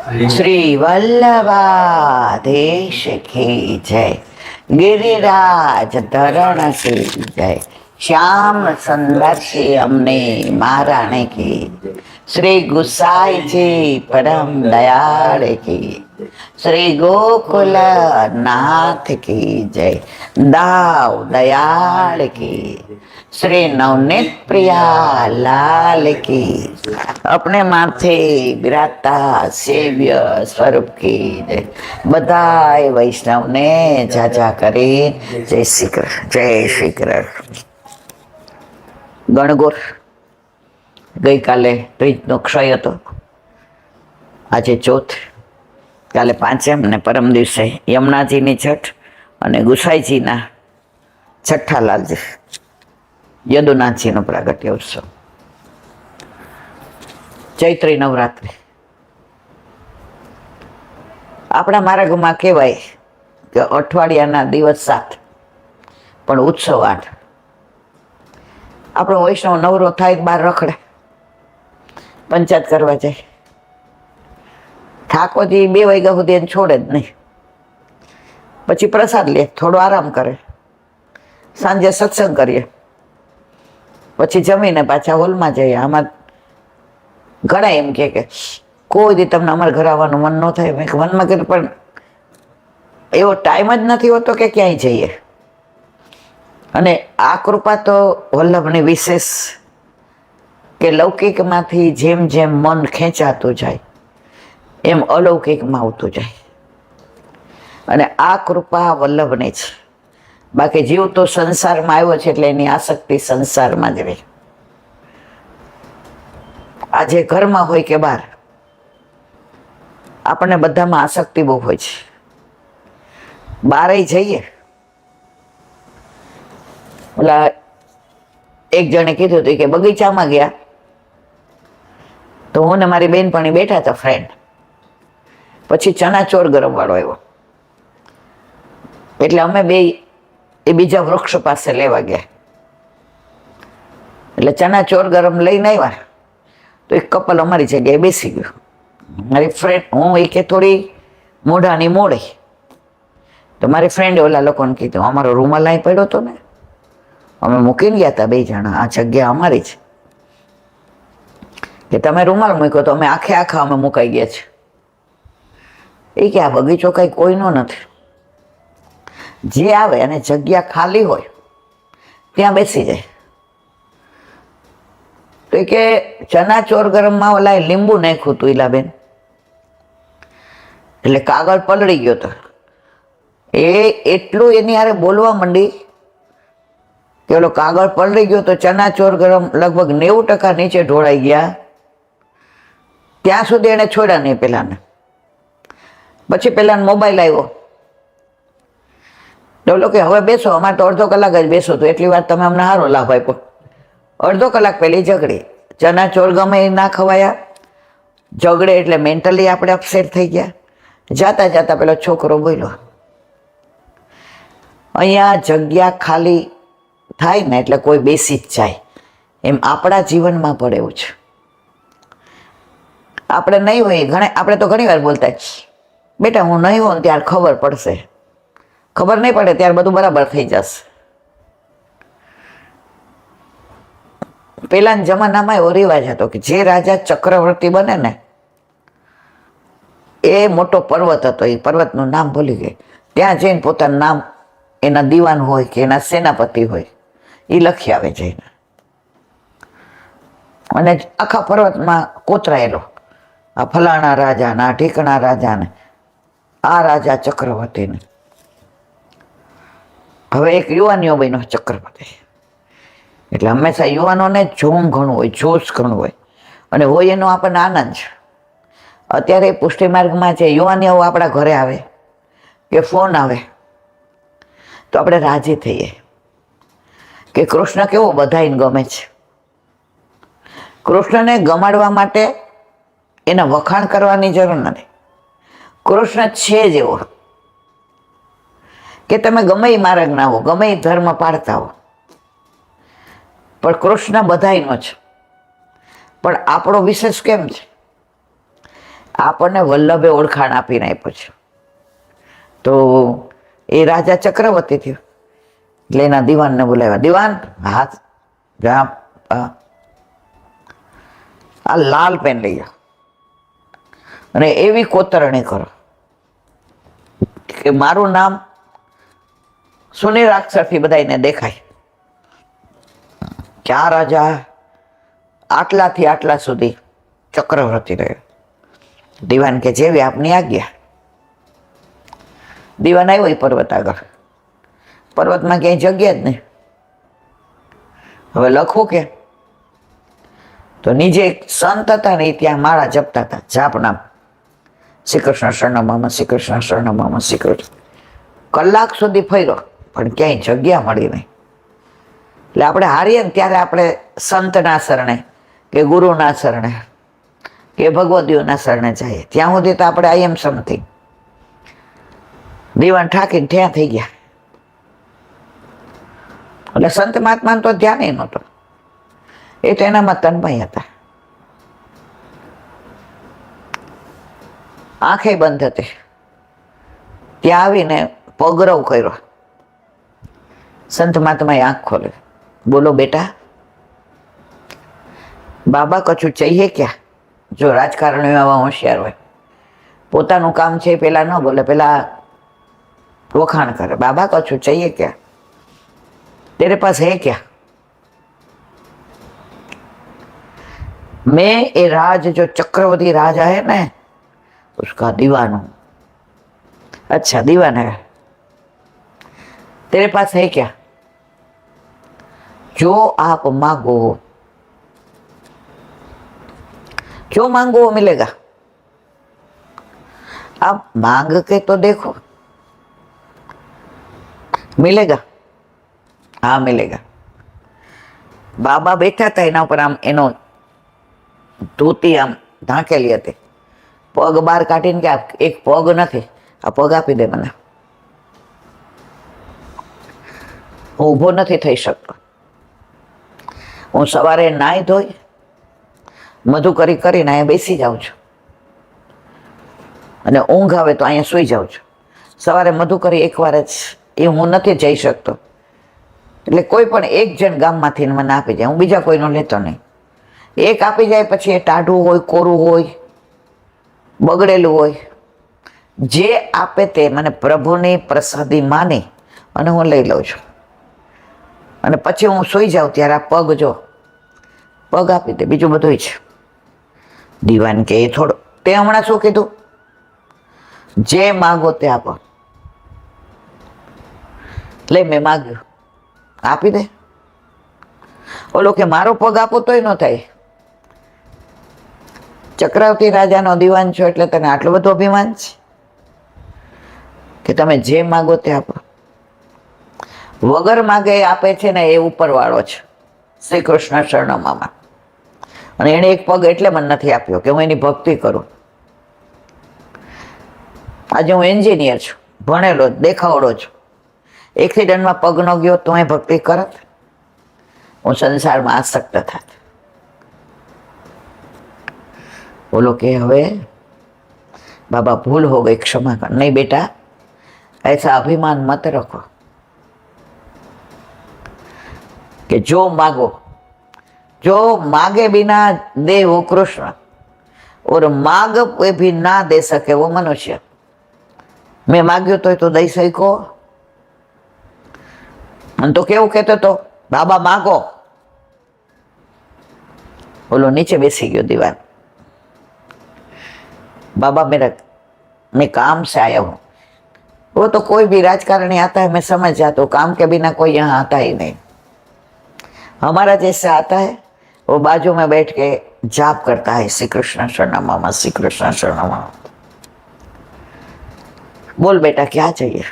श्री वल्लभाधीश की जय, गिरिराज धरण की जय, श्याम सुंदर श्री अमने महाराणे की, श्री गुसाई जी परम दयाल की, श्री गोकुल नाथ की जय, दाव दयाल की, श्री नवनीत प्रिया लाल की, अपने माथे बिराजता सेव्य स्वरूप की जय। बधाय वैष्णव ने जाजा करे जय श्री कृष्ण, जय श्री कृष्ण। ગણગોર ગઈકાલે ત્રીજનો ક્ષય હતો, આજે ચોથ, કાલે પાંચમ ને પરમ દિવસે યમુનાજીની છઠ અને ગુસાઈજીના છઠ્ઠા લાલજી યદુનાથજીનો પ્રાગટ્ય ઉત્સવ, ચૈત્રી નવરાત્રિ. આપણા માર્ગમાં કહેવાય કે અઠવાડિયાના દિવસ 7 પણ ઉત્સવ 8. આપણો વૈષ્ણવ નવરો થાય બહાર રખડે, પંચાયત કરવા જાય, ઠાકોરજી 2 વાગ્યા સુધી એને છોડે જ નહીં, પછી પ્રસાદ લે, થોડો આરામ કરે, સાંજે સત્સંગ કરીએ, પછી જમીને પાછા હોલમાં જઈએ. આમાં ઘણા એમ કે કોઈ દી તમને અમારા ઘર આવવાનું મન ન થાય. મેં મનમાં કર્યું પણ એવો ટાઈમ જ નથી હોતો કે ક્યાંય જઈએ. અને આ કૃપા તો વલ્લભની વિશેષ કે લૌકિકમાંથી જેમ જેમ મન ખેંચાતું જાય એમ અલૌકિકમાં આવતું જાય. અને આ કૃપા વલ્લભની છે. બાકી જીવ તો સંસારમાં આવ્યો છે એટલે એની આસક્તિ સંસારમાં જ રહે. આજે ઘરમાં હોય કે બહાર, આપણને બધામાં આસક્તિ બહુ હોય છે. બહારે જઈએ, ઓલા એક જણે કીધું હતું કે બગીચામાં ગયા તો હું ને મારી બેનપણી બેઠા હતા ફ્રેન્ડ, પછી ચણાચોર ગરમ વાળો આવ્યો એટલે અમે બે એ બીજા વૃક્ષ પાસે લેવા ગયા. એટલે ચણાચોર ગરમ લઈને આવ્યા તો એક કપલ અમારી જગ્યાએ બેસી ગયું. મારી ફ્રેન્ડ, હું એ કે થોડી મોઢાની મોડે, તો મારી ફ્રેન્ડે ઓલા લોકોને કીધું અમારો રૂમાલ અહીં પડ્યો હતો ને, અમે મૂકીને ગયા હતા 2 જણા, આ જગ્યા અમારી છે, કે તમે રૂમાલ મૂક્યો તો અમે આખા અમે મુકાઈ ગયા છે. એ કે આ બગીચો કઈ કોઈનો નથી, જે આવે અને જગ્યા ખાલી હોય ત્યાં બેસી જાય. તો એ કે ચણાચોર ગરમમાં ઓલા લીંબુ નાખ્યું હતું ઈલાબેન, એટલે કાગળ પલળી ગયો હતો. એ એટલું એની હારે બોલવા માંડી કે ઓલો કાગળ પલળી ગયો તો ચણાચોર ગરમ લગભગ 90% નીચે ઢોળાઈ ગયા. ત્યાં સુધી એને છોડ્યા નહીં પેલાને. પછી પેલાને મોબાઈલ આવ્યો તો ઓલો કે હવે બેસો, અમારે તો અડધો કલાક જ બેસો, તો એટલી વાર તમે અમને સારો લાભ આપ્યો. અડધો કલાક પહેલી ઝઘડી, ચણાચોર ગમે એ ના ખવાયા, ઝઘડે એટલે મેન્ટલી આપણે અપસેટ થઈ ગયા. જાતા જાતા પેલો છોકરો બોલ્યો, અહીંયા જગ્યા ખાલી થાય ને એટલે કોઈ બેસી જ જાય, એમ આપણા જીવનમાં પડે એવું છે. આપણે નહીં હોય, આપણે તો ઘણી વાર બોલતા બેટા હું નહીં હોઉં ત્યારે ખબર પડશે, ખબર નહીં પડે ત્યારે બધું બરાબર થઈ જશે. પેલાના જમાનામાં એવો રિવાજ હતો કે જે રાજા ચક્રવર્તી બને ને એ મોટો પર્વત હતો, એ પર્વતનું નામ ભૂલી ગઈ, ત્યાં જઈને પોતાનું નામ એના દીવાન હોય કે એના સેનાપતિ હોય એ લખી આવે જઈને, અને આખા પર્વતમાં કોતરાયેલો આ ફલાણા રાજા ને આ ઢીકણા રાજા ને આ રાજા ચક્રવર્તીને. હવે એક યુવાનીઓ બન્યો ચક્રવર્તી, એટલે હંમેશા યુવાનોને જોમ ઘણું હોય, જોશ ઘણું હોય, અને હોય એનો આપણને આનંદ છે. અત્યારે પુષ્ટિ માર્ગમાં જે યુવાનીઓ આપણા ઘરે આવે કે ફોન આવે તો આપણે રાજી થઈએ કે કૃષ્ણ કેવો બધાઈને ગમે છે. કૃષ્ણને ગમાડવા માટે એના વખાણ કરવાની જરૂર નથી. કૃષ્ણ છે જ એવો કે તમે ગમે એ માર્ગના હો, ગમે એ ધર્મ પાળતા હો, પણ કૃષ્ણ બધાયનો છે. પણ આપણો વિશેષ કેમ છે આપણને વલ્લભે ઓળખાણ આપીને આપ્યું છે. તો એ રાજા ચક્રવર્તી થયો એટલે એના દિવાનને બોલાવ્યા. દિવાન, હાથ જા, આ લાલ પેન લઈ જાઓ અને એવી કોતરણી કરો કે મારું નામ સુનિલ અક્ષરથી બધાને દેખાય કે આ રાજા આટલાથી આટલા સુધી ચક્રવર્તી રહ્યો. દિવાન કે જેવી આપની આજ્ઞા. દિવાન આવ્યો એ પર્વત આગળ. પર્વતમાં ક્યાંય જગ્યા જ નહીં. હવે લખવું કે તો નીચે એક સંત હતા ને એ ત્યાં માળા જપતા હતા, જાપ નામ, શ્રી કૃષ્ણ શરણમ, શ્રી કૃષ્ણ શરણમ, શ્રી કૃષ્ણ. કલાક સુધી ફર્યો પણ ક્યાંય જગ્યા મળી નહીં. એટલે આપણે હારીએ ને ત્યારે આપણે સંતના શરણે કે ગુરુના શરણે કે ભગવદીઓના શરણે જઈએ. ત્યાં સુધી તો આપણે આઈ એમ સમથિંગ. દીવાન ઠાકીને ત્યાં થઈ ગયા. એટલે સંત મહાત્માને તો ધ્યાન નહોતો, એ તો એનામાં તન્મય હતા. આંખે બંધ હતી. ત્યાં આવીને પગરવ કર્યો. સંત મહાત્માએ આંખ ખોલી. બોલો બેટા. બાબા કછું ચાહીએ ક્યાં? જો રાજકારણીઓ આવા હોશિયાર હોય, પોતાનું કામ છે પેલા ન બોલે, પેલા વખાણ કરે. બાબા કછું ચાહીએ ક્યાં? तेरे पास है क्या? मैं ये राज जो चक्रवर्ती राजा है ना उसका दीवान हूं. अच्छा दीवान है. तेरे पास है क्या? जो आप मांगो, जो मांगो वो मिलेगा. आप मांग के तो देखो, मिलेगा. हाँ मिलेगा. बाबा बैठा था एना पर आम एनो धोती आम ढांकेली हती. पग बार काढीने के एक पग नथी, आ पग आपी दे मने, હું ઊભો નથી થઈ શકતો. હું સવારે નાહી ધોઈ મધુકરી કરીને અહીંયા બેસી જાઉં છું અને ઊંઘ આવે તો અહીંયા સૂઈ જાઉં છું. સવારે મધુકરી એકવાર જ, એ હું નથી જઈ શકતો. એટલે કોઈ પણ એક જણ ગામમાંથી મને આપી જાય, હું બીજા કોઈનો લેતો નહીં. એક આપી જાય પછી એ ટાઢું હોય, કોરું હોય, બગડેલું હોય, જે આપે તે મને પ્રભુની પ્રસાદી માની અને હું લઈ લઉં છું. અને પછી હું સૂઈ જાઉં ત્યારે આ પગ જો, પગ આપી દે, બીજું બધું છે. દીવાન કે એ થોડો, તે હમણાં શું કીધું? જે માગો તે આપો. લે મેં માગ્યું, આપી દે. ઓલો કે મારો પગ આપો તોય ન થાય. ચક્રવર્તી રાજાનો દીવાન છો એટલે તને આટલું બધું અભિમાન છે કે તમે જે માગો તે આપો. વગર માગે આપે છે ને એ ઉપરવાળો છે, શ્રી કૃષ્ણ શરણમાં. અને એને એક પગ એટલે મને નથી આપ્યો કે હું એની ભક્તિ કરું. આજે હું એન્જિનિયર છું, ભણેલો, દેખાવડો છું. એક્સિડન્ટમાં પગ ન ગયો તો એ ભક્તિ કરત? હું સંસારમાં આસક્ત થાત. બોલો કે હવે बाबा भूल हो गई, क्षमा कर. नहीं बेटा, ऐसा अभिमान मत रखो कि जो मांगो, जो मांगे बिना दे वो कृष्ण, और मांग पे भी ना दे सके वो मनुष्य. मैं मांग्यो तो दई सको. तो केवुं कहतो तो बाबा मांगो. बोलो नीचे बेसी गयो दीवान. बाबा मैं काम से आया हूं. वो तो कोई भी राजकारणी आता है मैं समझ जाता हूँ, काम के बिना कोई यहाँ आता ही नहीं. हमारा जैसा आता है वो बाजू में बैठ के जाप करता है, श्री कृष्ण शरणम, श्री कृष्ण शरणम. बोल बेटा क्या चाहिए?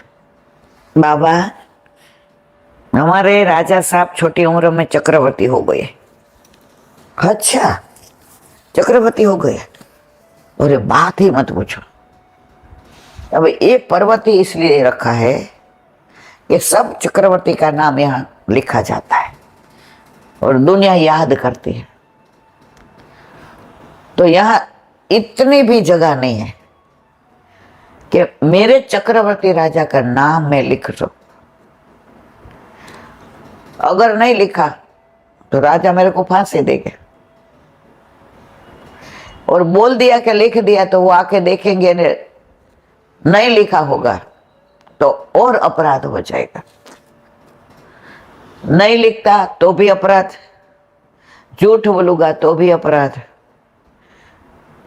बाबा हमारे राजा साहब छोटी उम्र में चक्रवर्ती हो गए. अच्छा चक्रवर्ती हो गए? अरे बात ही मत पूछो. अब ये पर्वती इसलिए रखा है कि सब चक्रवर्ती का नाम यहाँ लिखा जाता है और दुनिया याद करती है. तो यहाँ इतनी भी जगह नहीं है कि मेरे चक्रवर्ती राजा का नाम मैं लिख दूं। अगर नहीं लिखा तो राजा मेरे को फांसी देंगे, और बोल दिया कि लिख दिया तो वो आके देखेंगे नहीं लिखा होगा तो और अपराध हो जाएगा। नहीं लिखता तो भी अपराध, झूठ बोलूंगा तो भी अपराध।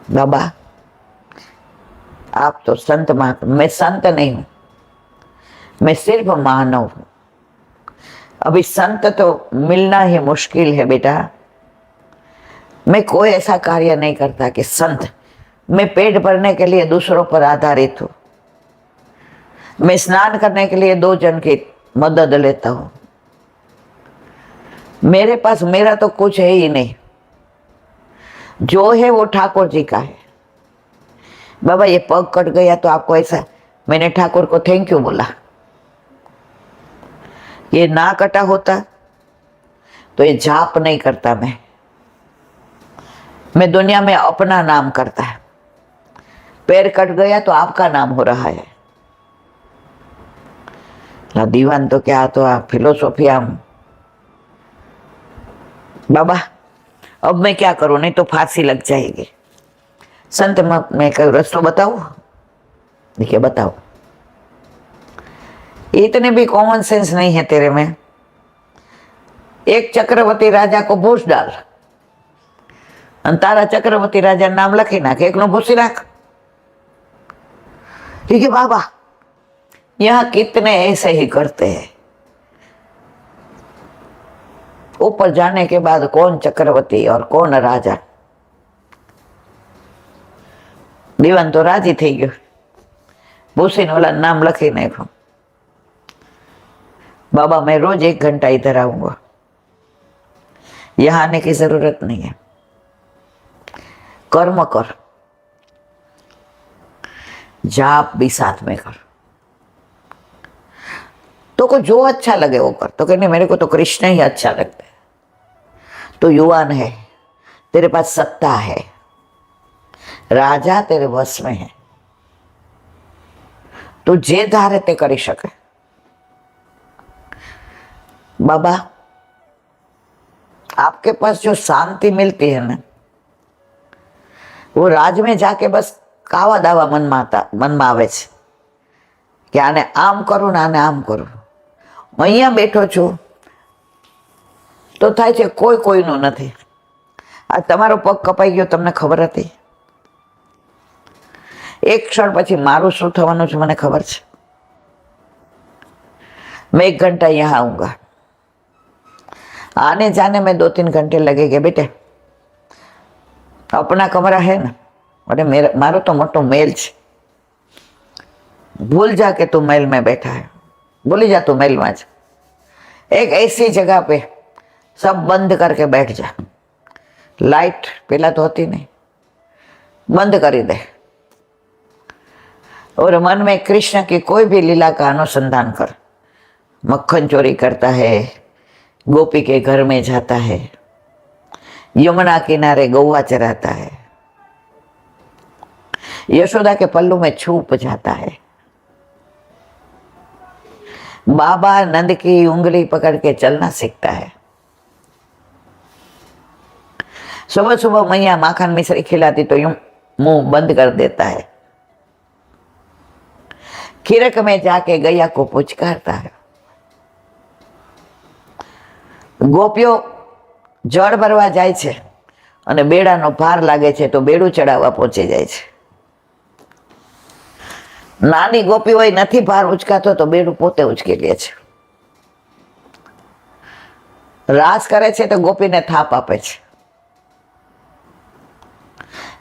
बाबा आप तो संत महात्मा, मैं संत नहीं हूं, मैं सिर्फ मानव हूं। अभी संत तो मिलना ही मुश्किल है बेटा। मैं कोई ऐसा कार्य नहीं करता कि संत, मैं पेट भरने के लिए दूसरों पर आधारित हूं। मैं स्नान करने के लिए 2 जन की मदद लेता हूं। मेरे पास मेरा तो कुछ है ही नहीं, जो है वो ठाकुर जी का है। बाबा ये पग कट गया तो आपको ऐसा, मैंने ठाकुर को थैंक यू बोला। ये ना कटा होता तो ये जाप नहीं करता। मैं दुनिया में अपना नाम करता है। पैर कट गया तो आपका नाम हो रहा है। दीवान तो क्या, तो आप फिलोसॉफी आम। बाबा अब मैं क्या करूं, नहीं तो फांसी लग जाएगी। संत मैं कोई रास्ता बताऊं? देखिए बताओ, इतने भी कॉमन सेंस नहीं है तेरे में। एक चक्रवर्ती राजा को भूस डाल, तारा चक्रवर्ती राजा नाम लखी नाख, एक नो भूसी राख। ठीक है बाबा, यहां कितने ऐसे ही करते हैं। ऊपर जाने के बाद कौन चक्रवर्ती और कौन राजा। दीवान तो राजी थी गयो, भूसी वाला नाम लखी नाखो। बाबा मैं रोज 1 घंटा इधर आऊंगा, यहां आने की जरूरत नहीं है। कर्म कर, जाप भी साथ में कर, तो को जो अच्छा लगे वो कर। तो कहने मेरे को तो कृष्ण ही अच्छा लगता है। तो युवान है, तेरे पास सत्ता है, राजा तेरे वश में है, तो जे धारे ते करी सके। बाबा आपके पास जो शांति मिलती है ना, वो राज में जाके बस कावा दावा मन में आवे छे कि आने आम करूं ने आने आम करूं। अहींया बैठो छो तो थाय छे कोई कोईनो नथी। आ तमारो पग कपाई गयो तमने खबर हती? एक क्षण पछी मारू शुं थवानुं छे मने खबर छे। मैं 1 घंटा यहाँ आऊंगा, आने जाने में 2-3 घंटे लगेंगे बेटे। अपना कमरा है ना, अरे मारो तो मोटो मेल छे। भूल जा के तू महल में बैठा है, भूली जा तू महल में। एक ऐसी जगह पे सब बंद करके बैठ जा। लाइट पहला तो होती नहीं, बंद कर दे, और मन में कृष्ण की कोई भी लीला का अनुसंधान कर। मक्खन चोरी करता है, गोपी के घर में जाता है, यमुना किनारे गौवा चराता है, यशोदा के पल्लू में छुप जाता है, बाबा नंद की उंगली पकड़ के चलना सीखता है, सुबह सुबह मैया माखन मिश्री खिलाती तो यूं मुंह बंद कर देता है, खीरक में जाके गैया को पुचकारता है, गोपियों जળ ભરવા જાય છે અને બેડાનો ભાર લાગે છે તો બેડું ચડાવવા પહોંચી જાય છે। નાની ગોપી હોય નથી ભાર ઉચકાતો તો બેડું પોતે ઉચકી લે છે। રાસ કરે છે તો ગોપીને થાપ આપે છે,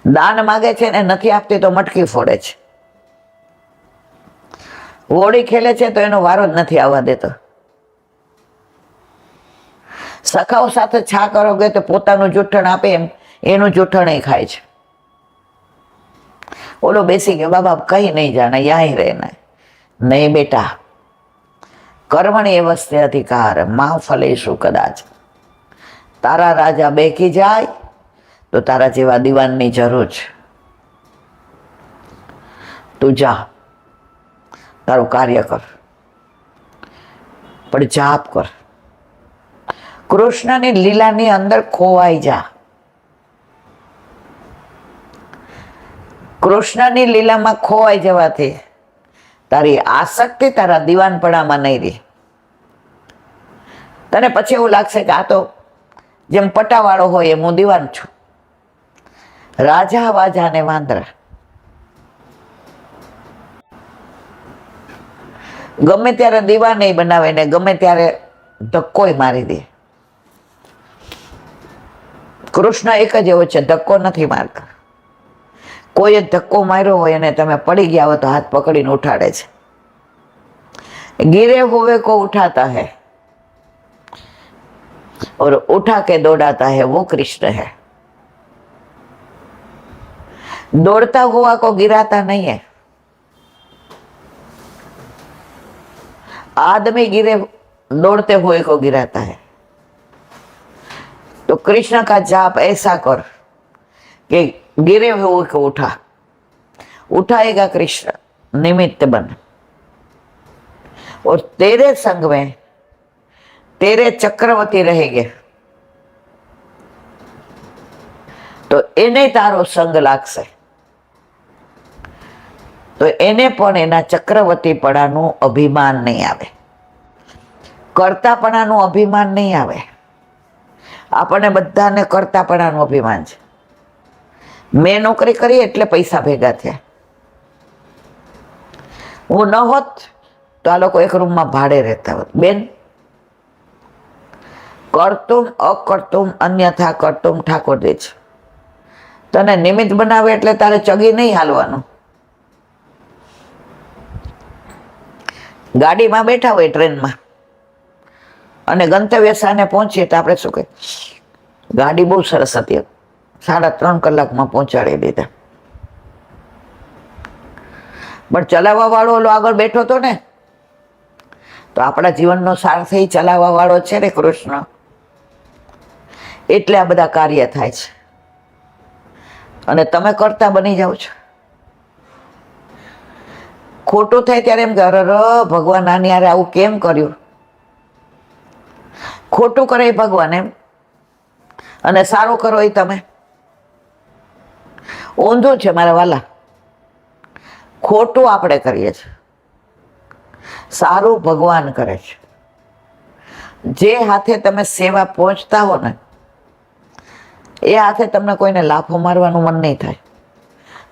દાન માગે છે ને નથી આપતી તો મટકી ફોડે છે, હોળી ખેલે છે તો એનો વારો જ નથી આવવા દેતો। સખાઓ સાથે છા કરોગે તો પોતાનું જૂઠણ આપે એમ એનું જૂઠણ ખાય છે। ઓલો બેસી ગયો, બાબા કઈ નહીં જાણે, यहाँ ही रहना है। नहीं बेटा, कर्मणि एवस्ते अधिकार मां फलेषु कदाच। तारा राजा बेकी जाए तो तारा जेवा दीवाननी जरूर छे। તું જા, તારું કાર્ય કર, પણ જાપ કર. કૃષ્ણની લીલાની અંદર ખોવાઈ જા. કૃષ્ણની લીલામાં ખોવાઈ જવાથી તારી આસક્તિ તારા દીવાનપણામાં નહીં રહે. તને પછી એવું લાગશે કે આ તો જેમ પટાવાળો હોય એમ હું દીવાન છું. રાજા વાજા ને વાંદરા ગમે ત્યારે દીવાને બનાવે ને ગમે ત્યારે ધક્કોય મારી દે. કૃષ્ણ એક જ એવો છે, ધક્કો નથી મારતા. કોઈ ધક્કો માર્યો હોય અને તમે પડી ગયા હોય તો હાથ પકડીને ઉઠાડે છે. गिरे हुए को उठाता है और उठा के दौड़ाता है, वो कृष्ण है. दौड़ता हुआ को गिराता नहीं है. आदमी गिरे दौड़ते हुए को गिराता है. तो कृष्ण का जाप ऐसा कर कि गिरे हुए को उठाएगा कृष्ण, निमित्त बन. और तेरे संग में तेरे चक्रवर्ती रहेंगे તો એને તારો સંગ લાગશે, તો એને પણ એના ચક્રવર્તીપણાનું અભિમાન નહીં આવે, કર્તાપણાનું અભિમાન નહીં આવે. આપણને બધાને કર્તાપણાનું અભિમાન છે. મેં નોકરી કરી એટલે પૈસા ભેગા થયા. હું ન હોત તો આ લોકો એક રૂમમાં ભાડે રહેતા હોત. બેન, કરતુમ અકર્તુમ અન્યથા કરતુમ ઠાકોર દે છે. તને નિમિત્ત બનાવે એટલે તારે ચગી નહીં હાલવાનું. ગાડીમાં બેઠા હોય ટ્રેનમાં અને ગંતવ્ય સ્થાને પહોંચીએ તો આપણે શું કહે, ગાડી બહુ સરસ હતી, 3.5 કલાકમાં પહોંચાડી દીધા. પણ ચલાવવા વાળો ઓલો આગળ બેઠો હતો ને, તો આપણા જીવનનો સારથી ચલાવવા વાળો છે ને કૃષ્ણ. એટલે આ બધા કાર્ય થાય છે અને તમે કરતા બની જાઓ છો. ખોટું થાય ત્યારે એમ કે અરે ભગવાન આની યાર આવું કેમ કર્યું. ખોટું કરે એ ભગવાન એમ, અને સારું કરો એ તમે. ઊંધું છે મારા વાલા. ખોટું આપણે કરીએ છીએ, સારું ભગવાન કરે છે. જે હાથે તમે સેવા પહોંચતા હો ને એ હાથે તમને કોઈને લાફો મારવાનું મન નહીં થાય.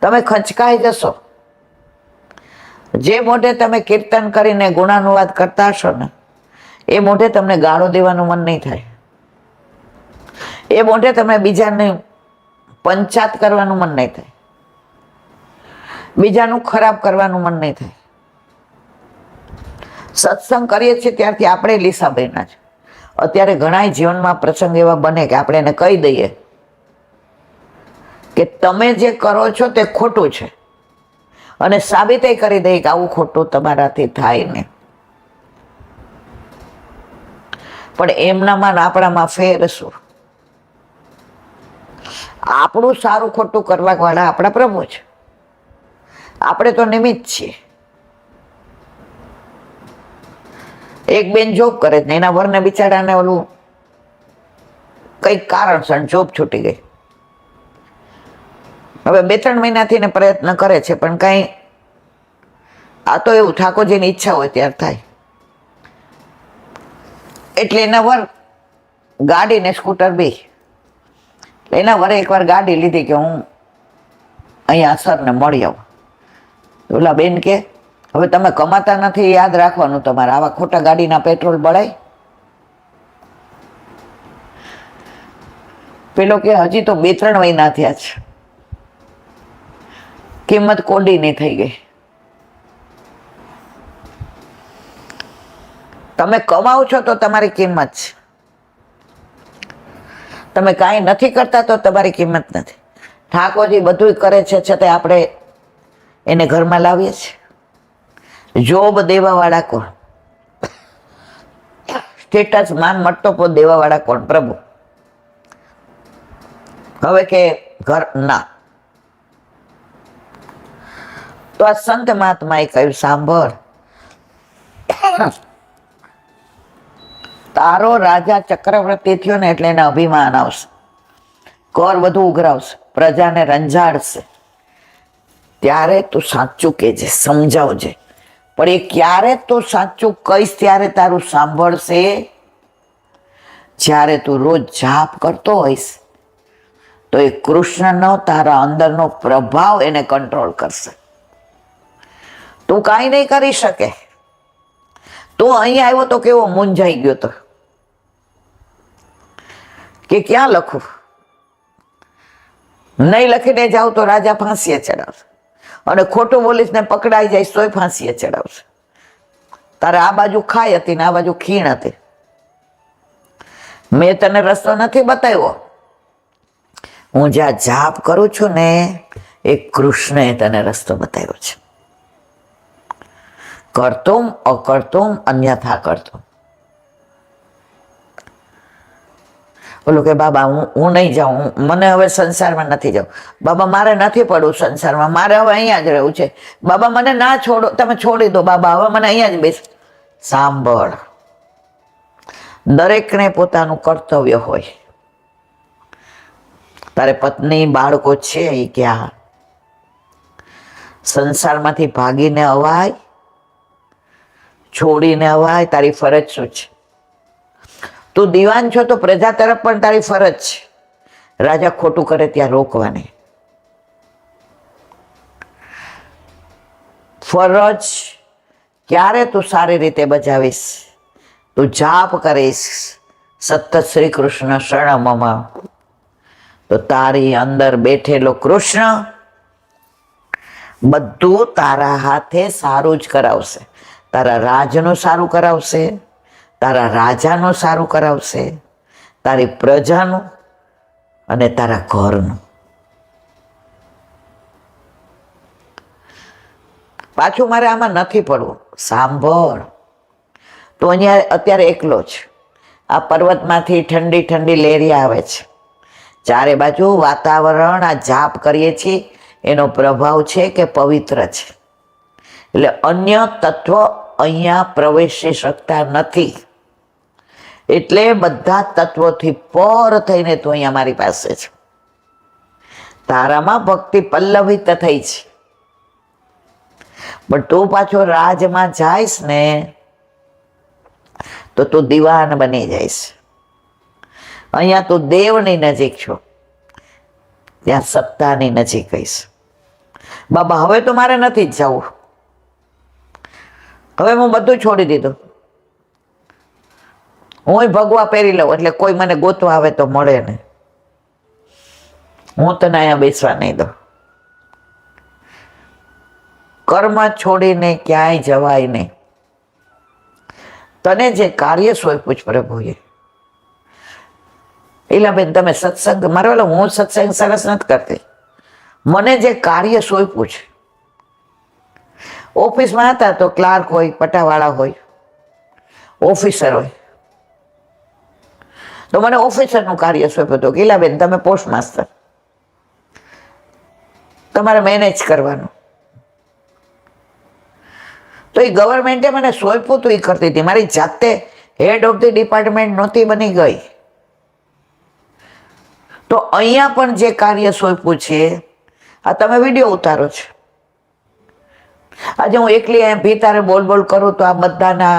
તમે ખંચકાઈ જશો. જે મોઢે તમે કીર્તન કરીને ગુણાનુવાદ કરતા હશો ને એ મોઢે તમને ગાળો દેવાનું મન નહીં થાય. એ મોઢે તમે બીજાને પંચાત કરવાનું મન નહીં થાય. બીજાનું ખરાબ કરવાનું મન નહીં થાય. સત્સંગ કરીએ છીએ ત્યારથી આપણે લીસા બન્યા છે. અત્યારે ઘણા જીવનમાં પ્રસંગ એવા બને કે આપણે એને કહી દઈએ કે તમે જે કરો છો તે ખોટું છે, અને સાબિત કરી દઈએ કે આવું ખોટું તમારાથી થાય ને. પણ એમનામાં આપણામાં ફેર શું? આપણું સારું ખોટું કરવા વાળા આપણા પ્રભુ છે. આપણે તો નિમિત્ત છીએ. એક બેન જોબ કરે છે, એના વરને બિચારાને ઓલું કઈક કારણસર જોબ છૂટી ગઈ. હવે 2-3 મહિનાથી ને પ્રયત્ન કરે છે, પણ કઈ આ તો એવું ઠાકોરજીની ઈચ્છા હોય ત્યારે થાય. એટલે એના વર ગાડી ને સ્કૂટર બે, એના વરે એકવાર ગાડી લીધી કે હું અહીંયા સરને મળી આવું. ઓલા બેન કે હવે તમે કમાતા નથી, યાદ રાખવાનું તમારે. આવા ખોટા ગાડીના પેટ્રોલ બળાય. પેલો કે હજી તો 2-3 મહિના થયા છે, કિંમત કોડી નહીં થઈ ગઈ. તમે કમાવ છો તો તમારી કિંમત છે. તમે કાંઈ નથી કરતા તો તમારી કિંમત નથી. ઠાકોરજી બધું કરે છે છતાં આપણે એને ઘરમાં લાવીએ છીએ. જોબ દેવા વાળા કોણ? સ્ટેટસ માન મટતો દેવા વાળા કોણ? પ્રભુ. હવે કે ઘર ના, તો આ સંત મહાત્માએ કહ્યું, સાંભળ, તારો રાજા ચક્રવર્તી થયો ને એટલે એને અભિમાન આવશે, કર વધુ ઉઘરાવશે, પ્રજાને રંજાડશે, ત્યારે તું સાચું કહેજે, સમજાવજે. પણ એ ક્યારે તું સાચું કહીશ ત્યારે તારું સાંભળશે? જ્યારે તું રોજ જાપ કરતો હોઈશ તો એ કૃષ્ણનો તારા અંદરનો પ્રભાવ એને કંટ્રોલ કરશે. તું કાંઈ નહીં કરી શકે. તું અહીંયા આવ્યો તો કેવો મૂંઝાઈ ગયો તો કે ક્યાં લખું, નહીં લખીને જાવ તો રાજા ફાંસીએ ચડાવશે, અને ખોટું બોલીશ ને પકડાઈ જાય તોય ફાંસીએ ચડાવશે. તારે આ બાજુ ખાઈ હતી ને આ બાજુ ખીણ હતી. મેં તને રસ્તો નથી બતાવ્યો. હું જ્યાં જાપ કરું છું ને એ કૃષ્ણએ તને રસ્તો બતાવ્યો છે. કરતુમ અકર્તુમ અન્યથા કરતુમ. બોલું કે બાબા હું નહીં જાઉં, મને હવે સંસારમાં નથી જવું. બાબા મારે નથી પડવું સંસારમાં, મારે હવે અહીંયા જ રહેવું છે. બાબા મને ના છોડો, તમે છોડી દો બાબા, હવે મને અહીંયા જ બેસ. સાંભળ, દરેકને પોતાનું કર્તવ્ય હોય. તારે પત્ની બાળકો છે એ ક્યાં? સંસારમાંથી ભાગીને અવાય, છોડીને અવાય? તારી ફરજ શું છે? તું દીવાન છો તો પ્રજા તરફ પણ તારી ફરજ છે. રાજા ખોટું કરે ત્યાં રોકવાની ફરજ. ક્યારે તું સારી રીતે બજાવીશ? તું જાપ કરીશ સતત શ્રી કૃષ્ણ શરણમમાં, તો તારી અંદર બેઠેલો કૃષ્ણ બધું તારા હાથે સારું જ કરાવશે. તારા રાજનું સારું કરાવશે, તારા રાજાનું સારું કરાવશે, તારી પ્રજાનું અને તારા ઘરનું. પાછું મારે આમાં નથી પડવું. સાંભળ, તું અહીંયા અત્યારે એકલો છે. આ પર્વતમાંથી ઠંડી ઠંડી લહેરી આવે છે. ચારે બાજુ વાતાવરણ, આ જાપ કરીએ છીએ એનો પ્રભાવ છે કે પવિત્ર છે. એટલે અન્ય તત્વ અહીંયા પ્રવેશી શકતા નથી. એટલે બધા તત્વોથી પર થઈને તું અહીંયા મારી પાસે છે. તારામાં ભક્તિ પલ્લવિત થઈ છે, પણ તું પાછો રાજમાં જઈશ ને તો તું દીવાન બની જઈશ. અહીંયા તું દેવની નજીક છો, ત્યાં સત્તાની નજીક કહીશ. બાબા હવે તો મારે નથી જ જવું, હવે હું બધું છોડી દીધું. હું ભગવા પહેરી લઉં એટલે કોઈ મને ગોતવા આવે તો મળે ને. હું તને અહીંયા બેસવા નહીં દઉં. કર્મ છોડીને ક્યાંય જવાય નહીં. તને જે કાર્ય સોંપ્યું છે પ્રભુએ, એલા બેન તમે સત્સંગ, મારો હું સત્સંગ સરસ નથી કરતી. મને જે કાર્ય સોંપ્યું છે, ઓફિસમાં હતા તો ક્લાર્ક હોય, પટાવાળા હોય, ઓફિસર હોય, તો મને ઓફિસરનું કાર્ય સોંપ્યું હતું. ગીલાબેન તમે પોસ્ટ માસ્ટર, તમારે મેનેજ કરવાનું. તો એ ગવર્મેન્ટે મને સોંપ્યું હતું, એ કરતી હતી. મારી જાતે હેડ ઓફ ધી ડિપાર્ટમેન્ટ નહોતી બની ગઈ. તો અહીંયા પણ જે કાર્ય સોંપ્યું છે, આ તમે વિડીયો ઉતારો છો. આજે હું એકલી અહીંયા ભીતારે બોલ બોલ કરું તો આ બધાના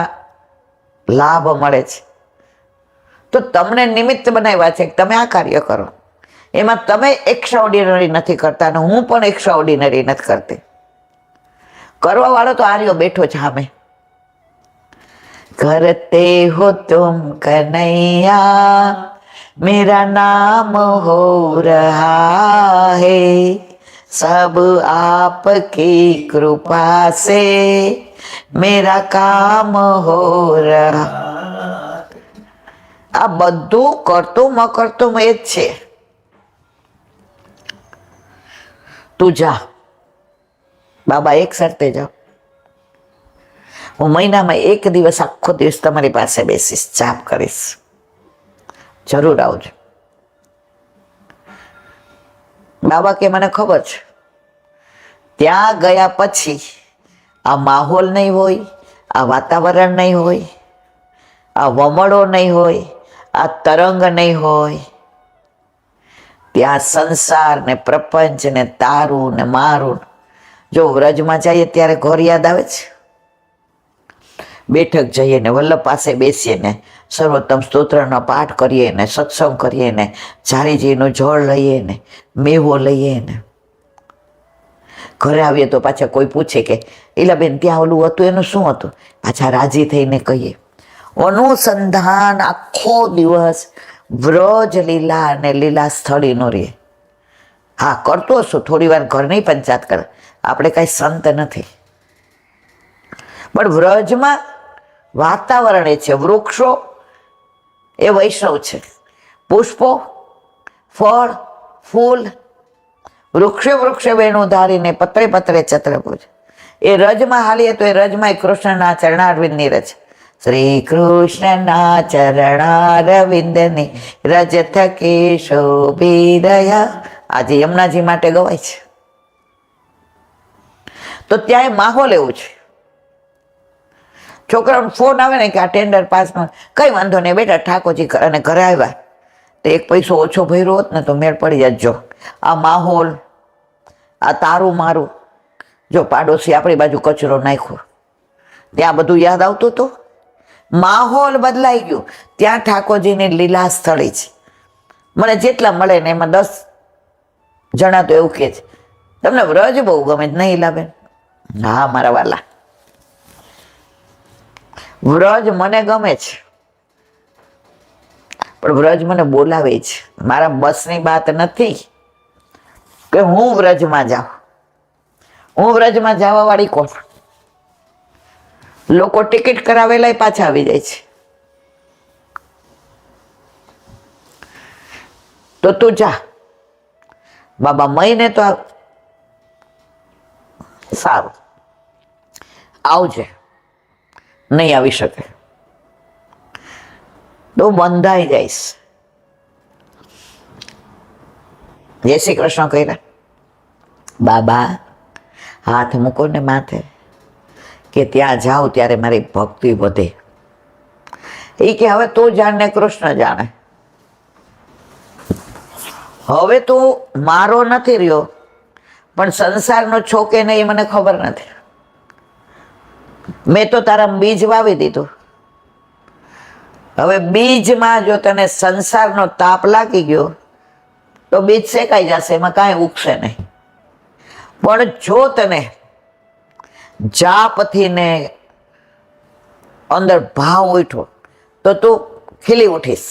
લાભ મળે છે. તો તમને નિમિત્ત બનાવ્યા છે કે તમે આ કાર્ય કરો. એમાં તમે એક્સ્ટ્રાઓર્ડિનરી નથી કરતા અને હું પણ એક્સ્ટ્રાઓર્ડિનરી નથી કરતી. કરવા વાળો તો આર્યો બેઠો છે સામે. કરતે હો તુમ કનૈયા मेरा नाम हो रहा है, सब आपकी कृपा से मेरा काम हो रहा. આ બધું કરતું મકરતું એ જ છે. તું જા બાબા, એક શરતે જાઓ. હું મહિનામાં એક દિવસ આખો દિવસ તમારી પાસે બેસીશ, જાપ કરીશ, જરૂર આવજો. બાબા કે મને ખબર છે ત્યાં ગયા પછી આ માહોલ નહીં હોય, આ વાતાવરણ નહીં હોય, આ વમળો નહીં હોય, આ તરંગ નહીં હોય. ત્યાં સંસાર ને પ્રપંચ ને તારું ને મારું. જો વ્રજમાં જઈએ ત્યારે ઘર યાદ આવે છે. બેઠક જઈએ ને વલ્લભ પાસે બેસીએ ને સર્વોત્તમ સ્તોત્રનો પાઠ કરીએ ને સત્સંગ કરીએ ને ઝારીજીનું જળ લઈએ ને મેવો લઈએ ને ઘરે આવીએ તો પાછા કોઈ પૂછે કે ઈલાબેન ત્યાં ઓલું હતું એનું શું હતું, પાછા રાજી થઈને કહીએ. અનુસંધાન આખો દિવસ વ્રજ લીલા અને લીલા સ્થળીનો રહે. હા, કરતો હશું થોડી વાર ઘરની પંચાયત કરે, આપણે કાંઈ સંત નથી. પણ વ્રજમાં વાતાવરણ એ છે, વૃક્ષો એ વૈષ્ણવ છે, પુષ્પો ફળ ફૂલ વૃક્ષે વૃક્ષે વેણું ધારીને પત્રે પત્રે ચત્રભુજ. એ રજમાં હાલીએ તો એ રજમાં કૃષ્ણના ચરણારવિંદની રજ. શ્રી કૃષ્ણના ચરણારવિંદની રજ થકી શોભી રહ્યા. આજે યમુનાજી માટે ગવાય છે. તો ત્યાં માહોલ એવું છે. છોકરાઓનો ફોન આવે ને કે આ ટેન્ડર પાસમાં, કઈ વાંધો નહીં બેટા, ઠાકોરજી અને ઘરે આવ્યા તો એક પૈસો ઓછો ભર્યો હોત ને તો મેળ પડી જાય. જો આ માહોલ, આ તારું મારું. જો પાડોશી આપણી બાજુ કચરો નાખ્યો, ત્યાં બધું યાદ આવતું હતું. માહોલ બદલાઈ ગયું. ત્યાં ઠાકોરજીની લીલા સ્થળી છે. મને જેટલા મળે ને એમાં 10 જણા તો એવું કહે છે તમને વ્રજ બહુ ગમે જ નહીં લાબેન. હા મારા વાલા, વ્રજ મને ગમે છે, પણ વ્રજ મને બોલાવે છે. મારા બસની વાત નથી કે હું વ્રજમાં જાઉં. હું વ્રજમાં જવા વાળી કોણ? લોકો ટિકિટ કરાવેલા પાછા આવી જાય છે. તો તું જા બાબા, મહિને તો સારું આવજે, નહીં આવી શકે તો બંધાઈ જઈશ. જય શ્રી કૃષ્ણ કર્યા. બાબા હાથ મૂકો ને માથે કે ત્યાં જાઉં ત્યારે મારી ભક્તિ વધે. એ કે હવે તું જાણે કૃષ્ણ જાણે. હવે તું મારો નથી રહ્યો, પણ સંસારનો છો કે નહીં એ મને ખબર નથી. મેં તો તારા બીજ વાવી દીધું. હવે બીજમાં જો તને સંસારનો તાપ લાગી ગયો તો બીજ શેકાઈ જશે, એમાં કાંઈ ઉગશે નહીં. પણ જો તને જાપથી ને અંદર ભાવ ઉઠો તો તું ખીલી ઉઠીશ.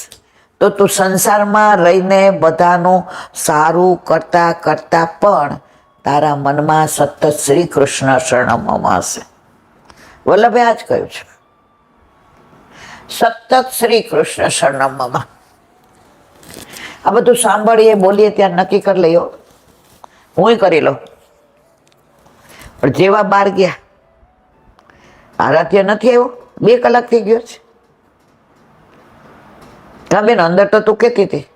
તો તું સંસારમાં રહીને બધાનું સારું કરતા કરતા પણ તારા મનમાં સતત શ્રી કૃષ્ણ શરણમમાં હશે. વલ્લભે આ જ કહ્યું છે, સતત શ્રી કૃષ્ણ શરણમમાં. આ બધું સાંભળીએ બોલીએ ત્યાં નક્કી કરી લઈએ, હું કરી લઉં. પણ જેવા બહાર ગયા, આરાધ્ય નથી આવ્યો, 2 કલાક થઈ ગયો છે. હા બેન, અંદર તો તું કહેતી હતી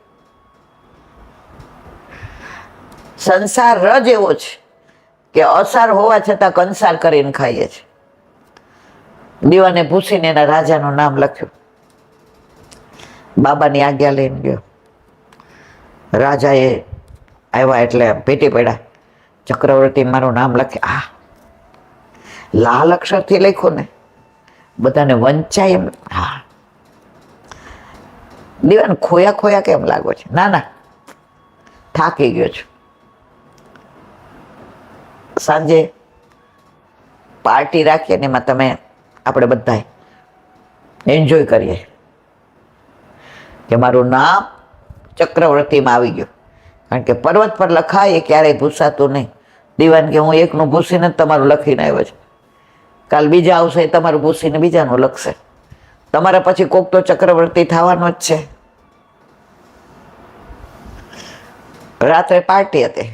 સંસાર રજ એવો છે કે અસાર હોવા છતાં કંસાર કરીને ખાઈએ છે. દીવાને ભૂસીને એના રાજાનું નામ લખ્યું. બાબાની આજ્ઞા લઈને ગયો. રાજાએ આવ્યા એટલે ભેટી પડ્યા. ચક્રવર્તી મારું નામ લખે. આ લાલ અક્ષરથી લખ્યું ને, બધાને વંચાય એમ. હા, દીવાને ખોયા ખોયા કેમ લાગો છે? ના ના, થાકી ગયો છું. સાંજે પાર્ટી રાખીએ ને એમાં તમે આપણે બધા એન્જોય કરીએ કે મારું નામ ચક્રવર્તીમાં આવી ગયું. કારણ કે પર્વત પર લખાય એ ક્યારેય ભૂસાતું નહીં. દીવાન કે હું એકનું ભૂસીને તમારું લખીને આવ્યો છે, કાલ બીજા આવશે એ તમારું ભૂસીને બીજાનું લખશે. તમારા પછી કોક તો ચક્રવર્તી થવાનો જ છે. રાત્રે પાર્ટી હતી.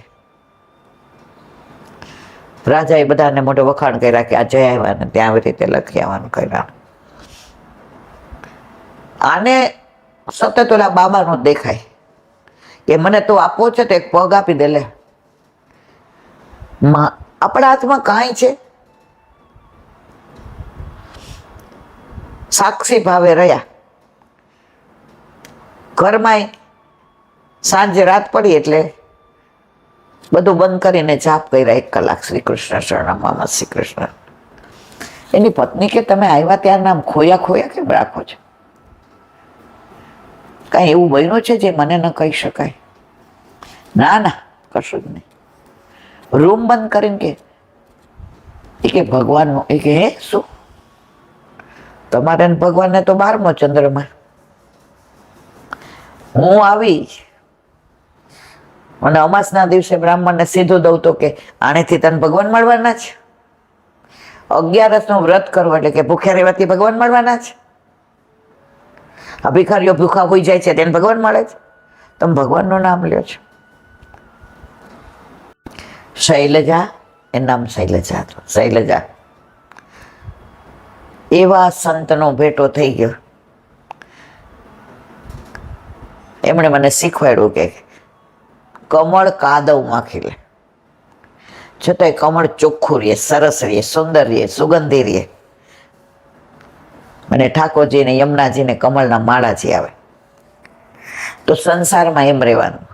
રાજાએ બધાને મોઢે વખાણ કર્યા કે આ જય આવ્યા ને ત્યાં આવી રીતે લખી આવવાનું કર્યા. આને સતત ઓલા બાબાનું દેખાય કે મને તો આપવો છે તો એક પગ આપી દે લે. આપણા હાથમાં કાંઈ છે? સાક્ષી ભાવે રહ્યા. ઘરમાં સાંજે રાત પડી એટલે બધું બંધ કરીને જાપ કર્યા 1 કલાક, શ્રી કૃષ્ણ શરણમ શ્રી કૃષ્ણ. એની પત્ની કે તમે આવ્યા ત્યાં નામ ખોયા ખોયા કેમ રાખો છો? કઈ એવું બન્યું છે જે મને ન કહી શકાય? ના ના, કશું જ નહીં. રૂમ બંધ કરીને કે ભગવાનનું એ કે હે શું તમારે ભગવાનને તો 12મો ચંદ્રમાં. હું આવી અને અમાસના દિવસે બ્રાહ્મણને સીધું દઉં તો કે આનેથી તને ભગવાન મળવાના છે. 11નું વ્રત કરવું એટલે કે ભૂખ્યા રહેવાથી ભગવાન મળવાના છે. આ ભિખારીઓ ભૂખા હોઈ જાય છે તેને ભગવાન મળે છે. તમે ભગવાનનું નામ લ્યો છો. શૈલજા, એ નામ શૈલજા હતું. શૈલજા એવા સંતનો ભેટો થઈ ગયો. એમણે મને શીખવાડ્યું કે કમળ કાદવમાં ખીલે, છતાંય કમળ ચોખ્ખું રહે, સરસ રહે, સુંદર રહે, સુગંધી રહે. અને ઠાકોરજીને યમુનાજીને કમળના માળાજી આવે. તો સંસારમાં એમ રહેવાનું.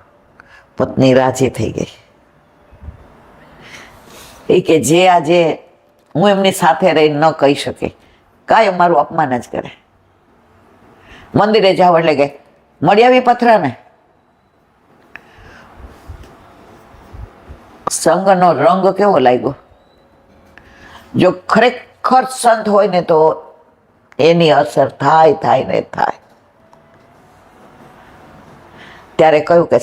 પત્ની રાજી થઈ ગઈ. એ કે જે આજે હું એમની સાથે રહી ન કહી શકી, કાંઈ મારું અપમાન જ કરે. મંદિરે જાવ એટલે કે મળી આવી પથરાને. સંગનો રંગ કેવો લાગ્યો. જો ખરેખર સંત હોય ને તો એની અસર થાય ને થાય. ત્યારે કહ્યું કે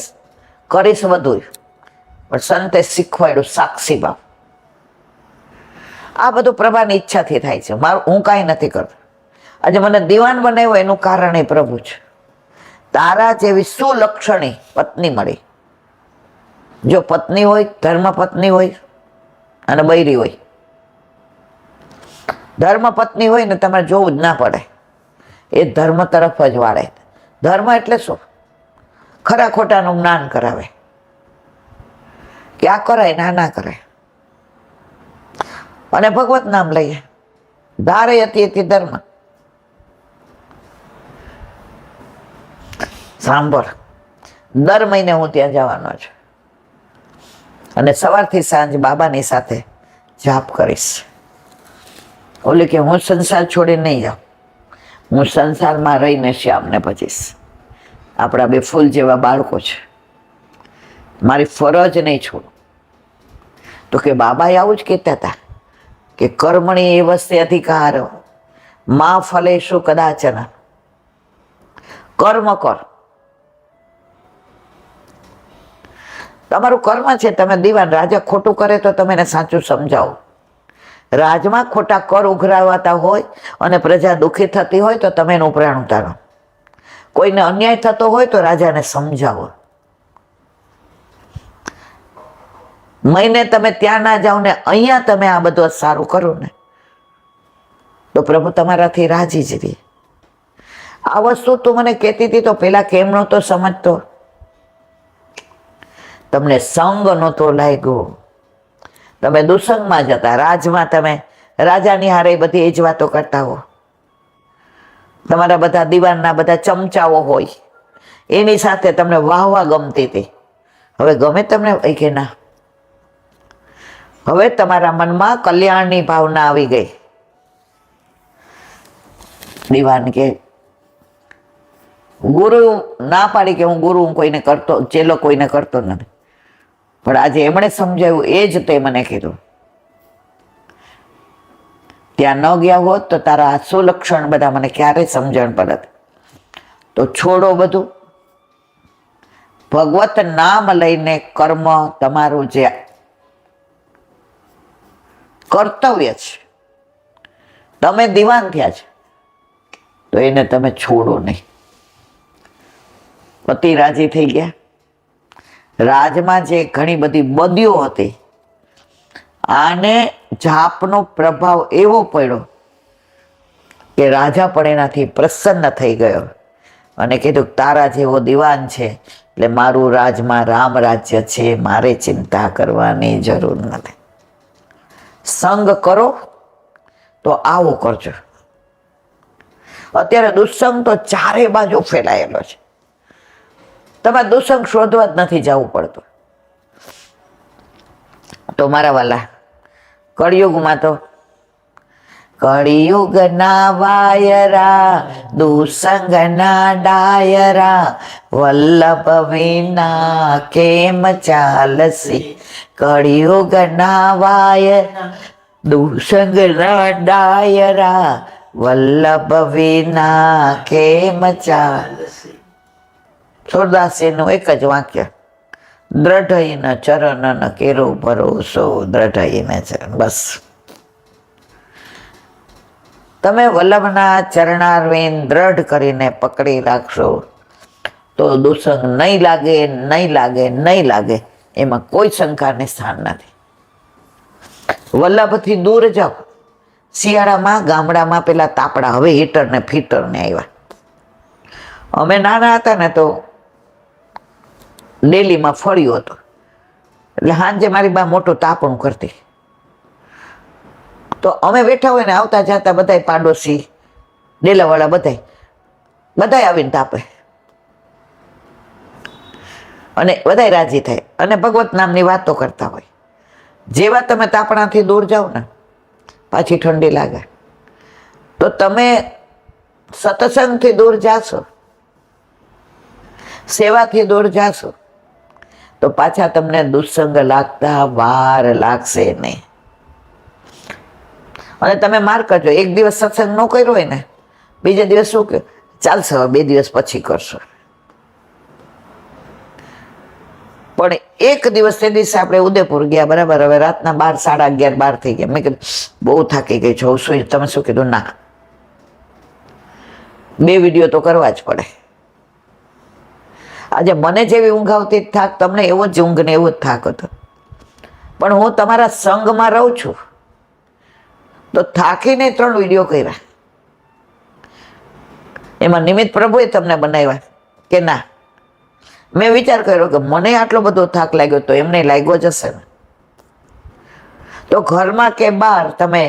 કરીશ બધું, પણ સંતે શીખવાડ્યું સાક્ષી ભાવ. આ બધું પ્રભાની ઈચ્છાથી થાય છે. હું કાંઈ નથી કરતો. આજે મને દીવાન બનાવ્યો એનું કારણ એ પ્રભુ છે. તારા જેવી સુલક્ષણી પત્ની મળી. જો પત્ની હોય, ધર્મ પત્ની હોય અને બૈરી હોય. ધર્મ પત્ની હોય ને તમારે જોવું જ ના પડે, એ ધર્મ તરફ જ વાળે. ધર્મ એટલે શું? ખરા ખોટાનું જ્ઞાન કરાવે. કે આ કરાય ના ના કરાય. અને ભગવત નામ લઈએ. ધારે હતી ધર્મ. સાંભળ, દર મહિને હું ત્યાં જવાનો છું અને સવારથી સાંજ બાબાની સાથે જાપ કરીશ. ઓલે કે હું સંસાર છોડી નહીં જાઉં, હું સંસારમાં રહીને શ્યામને ભજીશ. આપણા 2 ફૂલ જેવા બાળકો છે, મારી ફરજ નહીં છોડું. તો કે બાબાએ આવું જ કહેતા હતા કે કર્મણી એ વસ્તે અધિકાર માં ફલેશુ કદાચન. કર્મ કર, તમારું કર્મ છે. તમે દીવાન, રાજા ખોટું કરે તો તમે એને સાચું સમજાવો. રાજમાં ખોટા કર ઉઘરાવાતા હોય અને પ્રજા દુઃખી થતી હોય તો તમે એનું પ્રાણ ઉતારો. કોઈને અન્યાય થતો હોય તો રાજાને સમજાવો. મહિને તમે ત્યાં ના જાઓ ને અહીંયા તમે આ બધું સારું કરો ને તો પ્રભુ તમારાથી રાજી જ રહે. આ વસ્તુ તું મને કહેતી હતી તો પેલા કેમ નહોતો સમજતો? તમને સંગ નહોતો લાગ્યો. તમે દુસંગમાં જતા. રાજમાં તમે રાજાની હારે બધી એ જ વાતો કરતા હો. તમારા બધા દીવાનના બધા ચમચાઓ હોય, એની સાથે તમને વાહવા ગમતી હતી. હવે ગમે તમને કે ના? હવે તમારા મનમાં કલ્યાણની ભાવના આવી ગઈ. દીવાન કે ગુરુ ના પાડી કે હું ગુરુ કોઈને કરતો, ચેલો કોઈને કરતો નથી. પણ આજે એમણે સમજાવ્યું, એ જ તે મને કીધું. ત્યાં ન ગયા હોત તો તારા આ સુલક્ષણ બધા મને ક્યારે સમજણ પડત. તો છોડો બધું. ભગવત નામ લઈને કર્મ, તમારું જે કર્તવ્ય છે, તમે દીવાન થયા છે તો એને તમે છોડો નહીં. પતિ રાજી થઈ ગયા. રાજમાં જે ઘણી બધી બદીઓ હતી, આને જાપનો પ્રભાવ એવો પડ્યો કે રાજા પણ એનાથી પ્રસન્ન થઈ ગયો અને કીધું તારા જેવો દીવાન છે એટલે મારું રાજમાં રામ રાજ્ય છે, મારે ચિંતા કરવાની જરૂર નથી. સંગ કરો તો આવો કરજો. અત્યારે દુસ્સંગ તો ચારે બાજુ ફેલાયેલો છે. તમારે દુસ્સંગ શોધવા જ નથી જવું પડતું. તો મારા વાલા, કળિયુગમાં તો કળિયુગ ના વાયરા, દુસંગ ના ડાયરા, વલ્લભ વિના કેમ ચાલસી. કળિયુગ ના વાયરા, દુસંગ ના ડાયરા, વલ્લભ વિના કેમ ચાલસી. સુરદાસજીનું એક જ વાક્ય, દ્રઢઈને ચરણ કેરો ભરોસો, દ્રઢઈને ચરણ. બસ તમે વલ્લભના ચરણારવિંદ દ્રઢ કરીને પકડી રાખશો તો દુસંગ નહીં લાગે, નહીં લાગે, નહીં લાગે. એમાં કોઈ શંકાને સ્થાન નથી. વલ્લભથી દૂર જાઓ. શિયાળામાં ગામડામાં પેલા તાપડા, હવે હીટર ને ફીટર ને આવ્યા. અમે નાના હતા ને તો ડેલીમાં ફળ્યું હતું, એટલે સાંજે મારી બા મોટું તાપણું કરતી. તો અમે બેઠા હોય ને આવતા જતા બધા પાડોશી, ડેલાવાળા બધા આવીને તાપે અને બધા રાજી થાય અને ભગવત નામની વાતો કરતા હોય. જેવા તમે તાપણાથી દૂર જાઓ ને પાછી ઠંડી લાગે. તો તમે સત્સંગથી દૂર જાશો, સેવાથી દૂર જાશો તો પાછા તમને દુસ્સંગ લાગતા વાર લાગશે નહીં. અને તમે માર કરજો, એક દિવસ સત્સંગ ન કર્યો હોય ને બીજા દિવસ શું કે ચાલશે હવે 2 દિવસ પછી કરશો. પણ એક દિવસ તે દિવસે આપણે ઉદયપુર ગયા, બરાબર, હવે રાતના 12, 11:30, 12 થઈ ગયા. મેં કીધું બહુ થાકી ગઈ છો, શું? તમે શું કીધું? ના, 2 વિડીયો તો કરવા જ પડે. આજે મને જેવી ઊંઘ આવતી થાક, તમને એવો જ ઊંઘ ને એવો જ થાક હતો. પણ હું તમારા સંગમાં રહું છું તો થાકીને 3 વિડીયો કર્યા. એમાં નિમિત્ત પ્રભુએ તમને બનાવ્યા કે ના? મેં વિચાર કર્યો કે મને આટલો બધો થાક લાગ્યો તો એમને લાગ્યો જ હશે ને. તો ઘરમાં કે બહાર તમે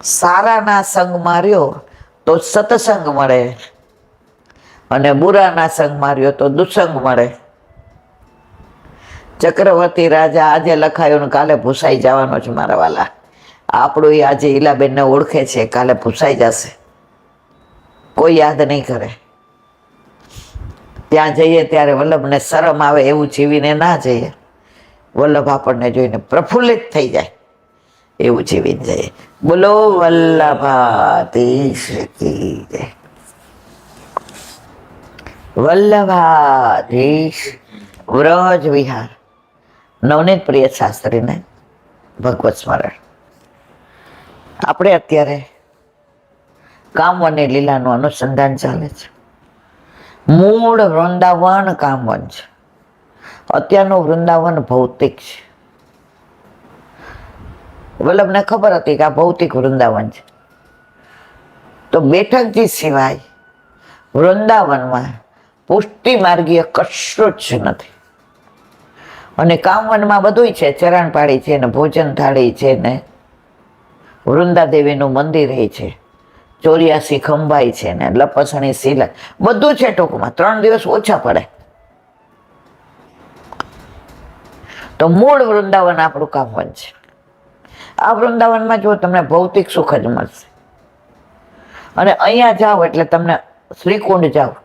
સારાના સંગમાં રહ્યો તો સત્સંગ મળે, અને બુરાના સંગમાં રહ્યો તો દુસંગ મળે. ચક્રવર્તી રાજા આજે લખાયું ને કાલે ભૂસાઈ જવાનો છે મારા વાલા. આપણું આજે ઈલાબેનને ઓળખે છે, કાલે ભૂસાઈ જશે, કોઈ યાદ નહીં કરે. ત્યાં જઈએ ત્યારે વલ્લભને શરમ આવે એવું જીવીને ના જઈએ. વલ્લભ આપણને જોઈને પ્રફુલ્લિત થઈ જાય એવું જીવીને જઈએ. બોલો વલ્લભાધીશ કી જય. વલ્લભાધીશ. વ્રજ વિહાર. નવનીત પ્રિય શાસ્ત્રીને ભગવત સ્મરણ. આપણે અત્યારે કામવનની લીલાનું અનુસંધાન ચાલે છે. મૂળ વૃંદાવન કામવન છે. અત્યારનું વૃંદાવન ભૌતિક છે. વલ્લભને ખબર હતી કે આ ભૌતિક વૃંદાવન છે. તો બેઠકજી સિવાય વૃંદાવનમાં પુષ્ટિ માર્ગીય કશું જ નથી. અને કામવનમાં બધું છે, ચરણપાળી છે ને ભોજન થાળી છે ને વૃંદાદેવીનું મંદિર છે, 84 ખંભાઈ છે ને લપસણી સિલાઈ, બધું છે. ટૂંકમાં 3 દિવસ ઓછા પડે. તો મૂળ વૃંદાવન આપણું કામવન છે. આ વૃંદાવનમાં જો તમને ભૌતિક સુખ જ મળશે. અને અહીંયા જાઓ એટલે તમને શ્રીકુંડ જાઓ,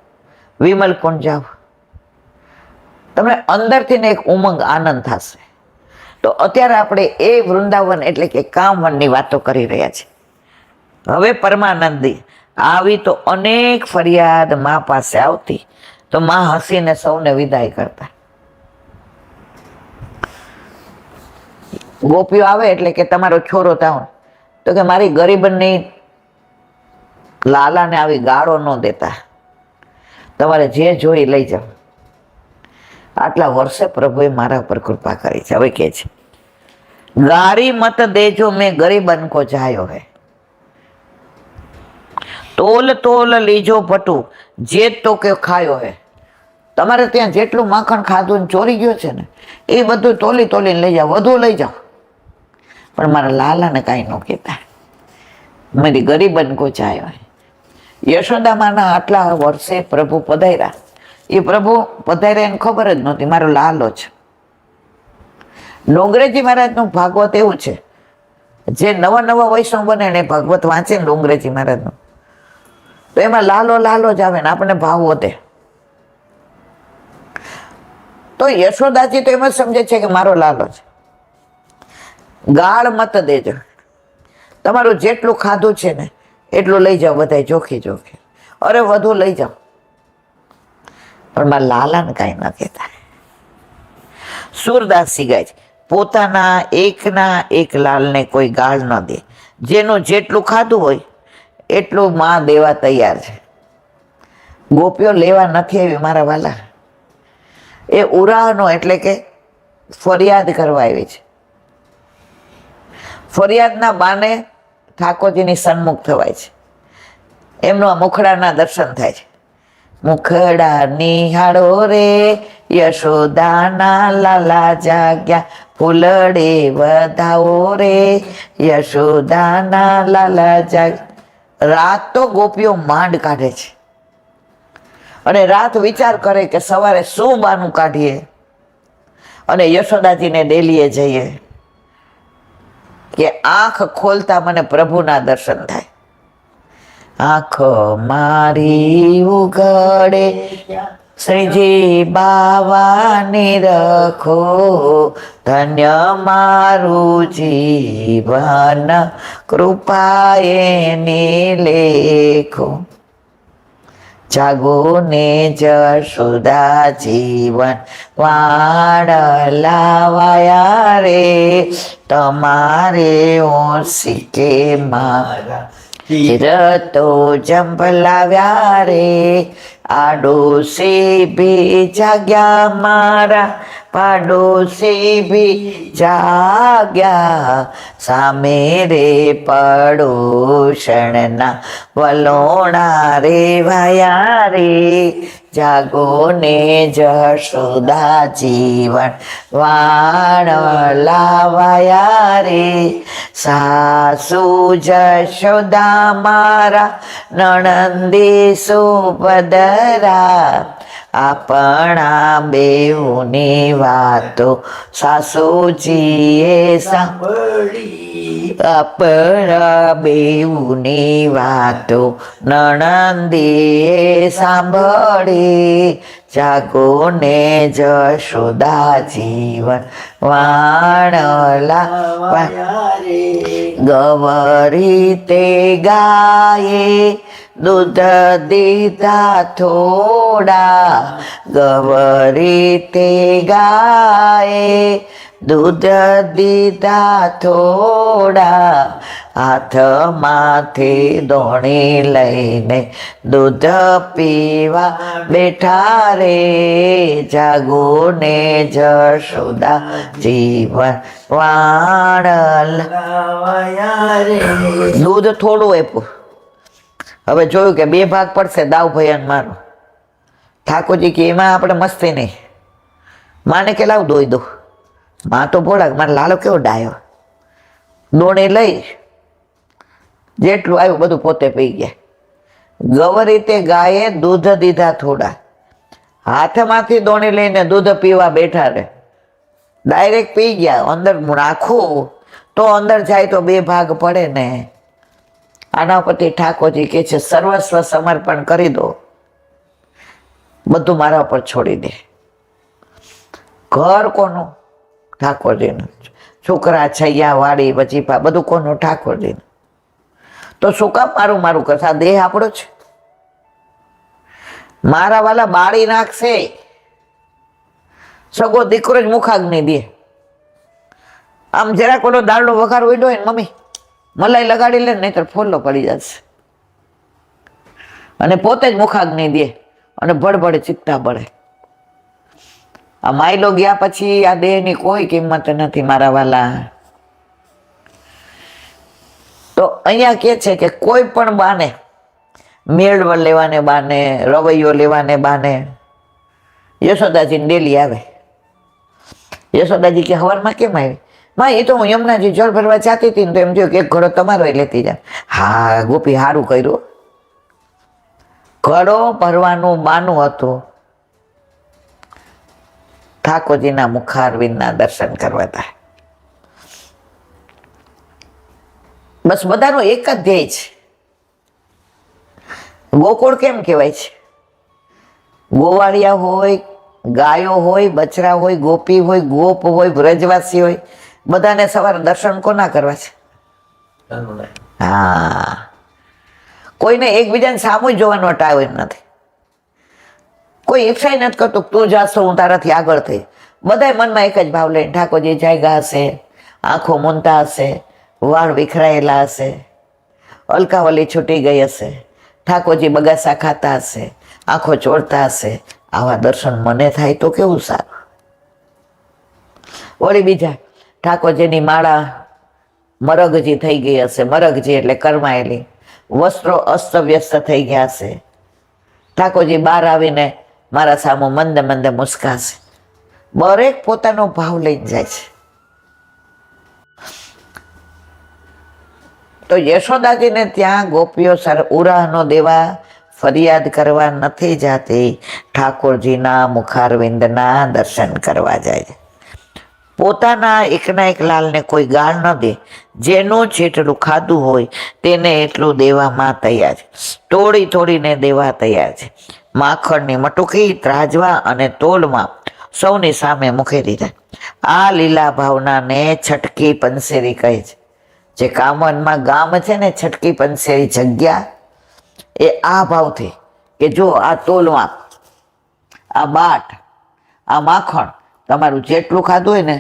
વિમલકુંડ જાઓ, તમને અંદરથી ને એક ઉમંગ આનંદ થશે. તો અત્યારે આપણે એ વૃંદાવન એટલે કે કામવનની વાતો કરી રહ્યા છીએ. હવે પરમાનંદી આવી તો અનેક ફરિયાદ મા પાસે આવતી, તો મા હસીને સૌને વિદાય કરતા. ગોપીઓ આવે એટલે કે તમારો છોરો થાવ, તો કે મારી ગરીબની લાલાને આવી ગાળો ન દેતા, તમારે જે જોઈ લઈ જાઓ. આટલા વર્ષે પ્રભુએ મારા પર કૃપા કરી છે. હવે કે છે ગારી મત દેજો મેં ગરીબન કો જાયો હે, તોલ તોલ લીજો ભટુ જે તો કે ખાયો હે. તમારે ત્યાં જેટલું માખણ ખાધું ને ચોરી ગયો છે ને એ બધું તોલી તોલીને લઈ જાઓ, વધુ લઈ જાઓ. પણ મારા લાલાને કાંઈ ન કહેતા. મારી ગરીબન કો ચાય. યશોદામાના આટલા વર્ષે પ્રભુ પધાર્યા, એ પ્રભુ પધાર્યા એને ખબર જ નહોતી મારો લાલો છે. ડોંગરેજી મહારાજનું ભાગવત એવું છે, જે નવા નવા વૈષ્ણવ બને એને ભાગવત વાંચે ને ડોંગરેજી મહારાજનું, તો એમાં લાલો લાલો જ આવે ને આપણને ભાવ વધે. તો યશોદાજી તો એમ જ સમજે છે કે મારો લાલો છે. ગાળ મત દેજો, તમારું જેટલું ખાધું છે ને એટલું લઈ જાઓ, બધા જોખી જોખી, અરે વધુ લઈ જાઓ, પણ મારા લાલાને કાંઈ ન કહેતા. સુરદાસજી ગાય છે, પોતાના એકના એક લાલને કોઈ ગાળ ન દે, જેનું જેટલું ખાધું હોય એટલું માં દેવા તૈયાર છે. ગોપીઓ લેવા નથી આવી મારા વાલા, એ ઉરાહનો એટલે કે ફરિયાદ કરવા આવી છે. ફરિયાદના બાને ઠાકોરજીની સન્મુખ થવાય છે, એમનું આ મુખડાના દર્શન થાય છે. મુખડા નિહાળો રે યશોદાના લાલા જાગ્યા, ફૂલડે વધાવો રે યશોદાના લાલા જાગ્યા. રાત તો ગોપીઓ માંડ કાઢે છે, અને રાત વિચાર કરે કે સવારે શું બાનું કાઢીએ અને યશોદાજીને ડેલીએ જઈએ કે આંખ ખોલતા મને પ્રભુના દર્શન થાય. આંખ મારી ઉઘડે શ્રીજી બાવાની રખો, ધન્ય મારું જીવન કૃપાએની લેખો. જાગો ને જશોદા જીવન વાણ લાવાયા રે, તમારે ઓછી કે મારા રતો જંભલાવ્યા રે. આડોશી ભી જાગ્યા મારા, પાડોશી ભી જાગ્યા, સામે રે પડોશણના વલોણા રે વાયા રે. જાગો ને જશોદા જીવન વાણ લાવાયા રે. સાસુ જશોદા મારા નણંદી સુભદ્રા, આપણા બેઉની વાતો સાસુજીએ સાંભળી, આપણા બેઉની વાતો નણંદીએ સાંભળી. જાગો ને જશોદા જીવન વાણ લાવાયા રે. ગવરી તે ગાયે દૂધ દીધા થોડા, ગવરી તે ગાયે દૂધ દીધા થોડા, હાથમાંથી દોણી લઈને દૂધ પીવા બેઠા રે. જાગો ને જશોદા જીવન વાણ લાવાયા રે. દૂધ થોડું આપ્યું, હવે જોયું કે બે ભાગ પડશે, દાવ ભયાન મારો. ઠાકોરજી કે એમાં આપણે મસ્તી નહીં. માને કે લાવ દોઈ દો, માં તો ભોળા, મારો લાલો કેવો ડાયો, દોણી લઈ જેટલું આવ્યું બધું પોતે પી ગયા. ગવરી તે ગાયે દૂધ દીધા થોડા, હાથમાંથી દોણી લઈને દૂધ પીવા બેઠા રે. ડાયરેક્ટ પી ગયા, અંદર નાખું તો અંદર જાય તો બે ભાગ પડે ને. આના પરથી ઠાકોરજી કે છે સર્વસ્વ સમર્પણ કરી દો, બધું મારા પર છોડી દે. ઘર કોનું? ઠાકોરજીનું. છોકરા છૈયા વાડી વજીફા બધું કોનું? ઠાકોરજીનું. તો શું કામ મારું મારું કરશે? આ દેહ આપણો છે. મારા વાલા બાળી નાખશે, સગો દીકરો જ મુખાગ્નિ દે. આમ જરાક ઓલો દાળનો વઘાર ઉડ્યો હોય ને મમ્મી મલાઈ લગાડી લે, નહીતર ફોલ્લો પડી જશે. અને પોતે જ મુખાગ્નિ દે અને ભડભડ ચિત્તા બળે. આ માયલો ગયા પછી આ દેહની કોઈ કિંમત નથી મારા વાલા. તો અહીંયા કે છે કે કોઈ પણ બાને મેળવ લેવાને બાને, રવૈયો લેવાને બાને યશોદાજીને ડેલી આવે. યશોદાજી કે હવારમાં કેમ આવી? માં એ તો હું યમુનાજી જળ ભરવા જતી હતી ને તો એમ થયું કે એક ઘડો તમારો લેતી જાય. હા ગોપી સારું કર્યું. ઘડો ભરવાનું બાનું હતું ઠાકોરજીના મુખારવિંદના દર્શન કરવા હતા. બસ બધાનો એક જ ધ્યેય છે. ગોકુળ કેમ કહેવાય છે? ગોવાળિયા હોય, ગાયો હોય, બચરા હોય, ગોપી હોય, ગોપ હોય, વ્રજવાસી હોય, બધાને સવારે દર્શન કોના કરવા છે? હા, કોઈને એકબીજાને સામું જોવાનો ટાઈમ નથી. કોઈ ઈચ્છા નથી કરતું તું જાશો હું તારાથી આગળ થઈ. બધા મનમાં એક જ ભાવ લઈને ઠાકોરજી જાગ્યા હશે, આંખો મૂંદતા હશે, વાળ વિખરાયેલા હશે, અલકાવલી છૂટી ગઈ હશે, ઠાકોરજી બગાસા ખાતા હશે, આંખો ચોળતા હશે. આવા દર્શન મને થાય તો કેવું સારું. વળી બીજા ઠાકોરજીની માળા મરગજી થઈ ગઈ હશે, મરગજી એટલે કરમાયેલી, વસ્ત્રો અસ્તવ્યસ્ત થઈ ગયા હશે. ઠાકોરજી બહાર આવીને મારા સામું મંદે મંદે મુસ્કાશે. દરેક પોતાનો ભાવ લઈને જાય છે. તો યશોદાજીને ત્યાં ગોપીઓ ઉરાહનો દેવા ફરિયાદ કરવા નથી જાતી, ઠાકોરજીના મુખારવિંદના દર્શન કરવા જાય છે. પોતાના એકના એક લાલને કોઈ ગાળ ન દે. જેનું જેટલું ખાધું હોય તેને એટલું દેવામાં તૈયાર છે. તોડી તોડીને દેવા તૈયાર છે. માખણની મટુકી ત્રાજવા અને તોલમાં સૌની સામે મૂકી દીધા. આ લીલા ભાવનાને છટકી પંસેરી કહે છે. જે કામનમાં ગામ છે ને, છટકી પંસેરી જગ્યા, એ આ ભાવથી કે જો આ તોલમાં, આ બાટ, આ માખણ તમારું જેટલું ખાધું હોય ને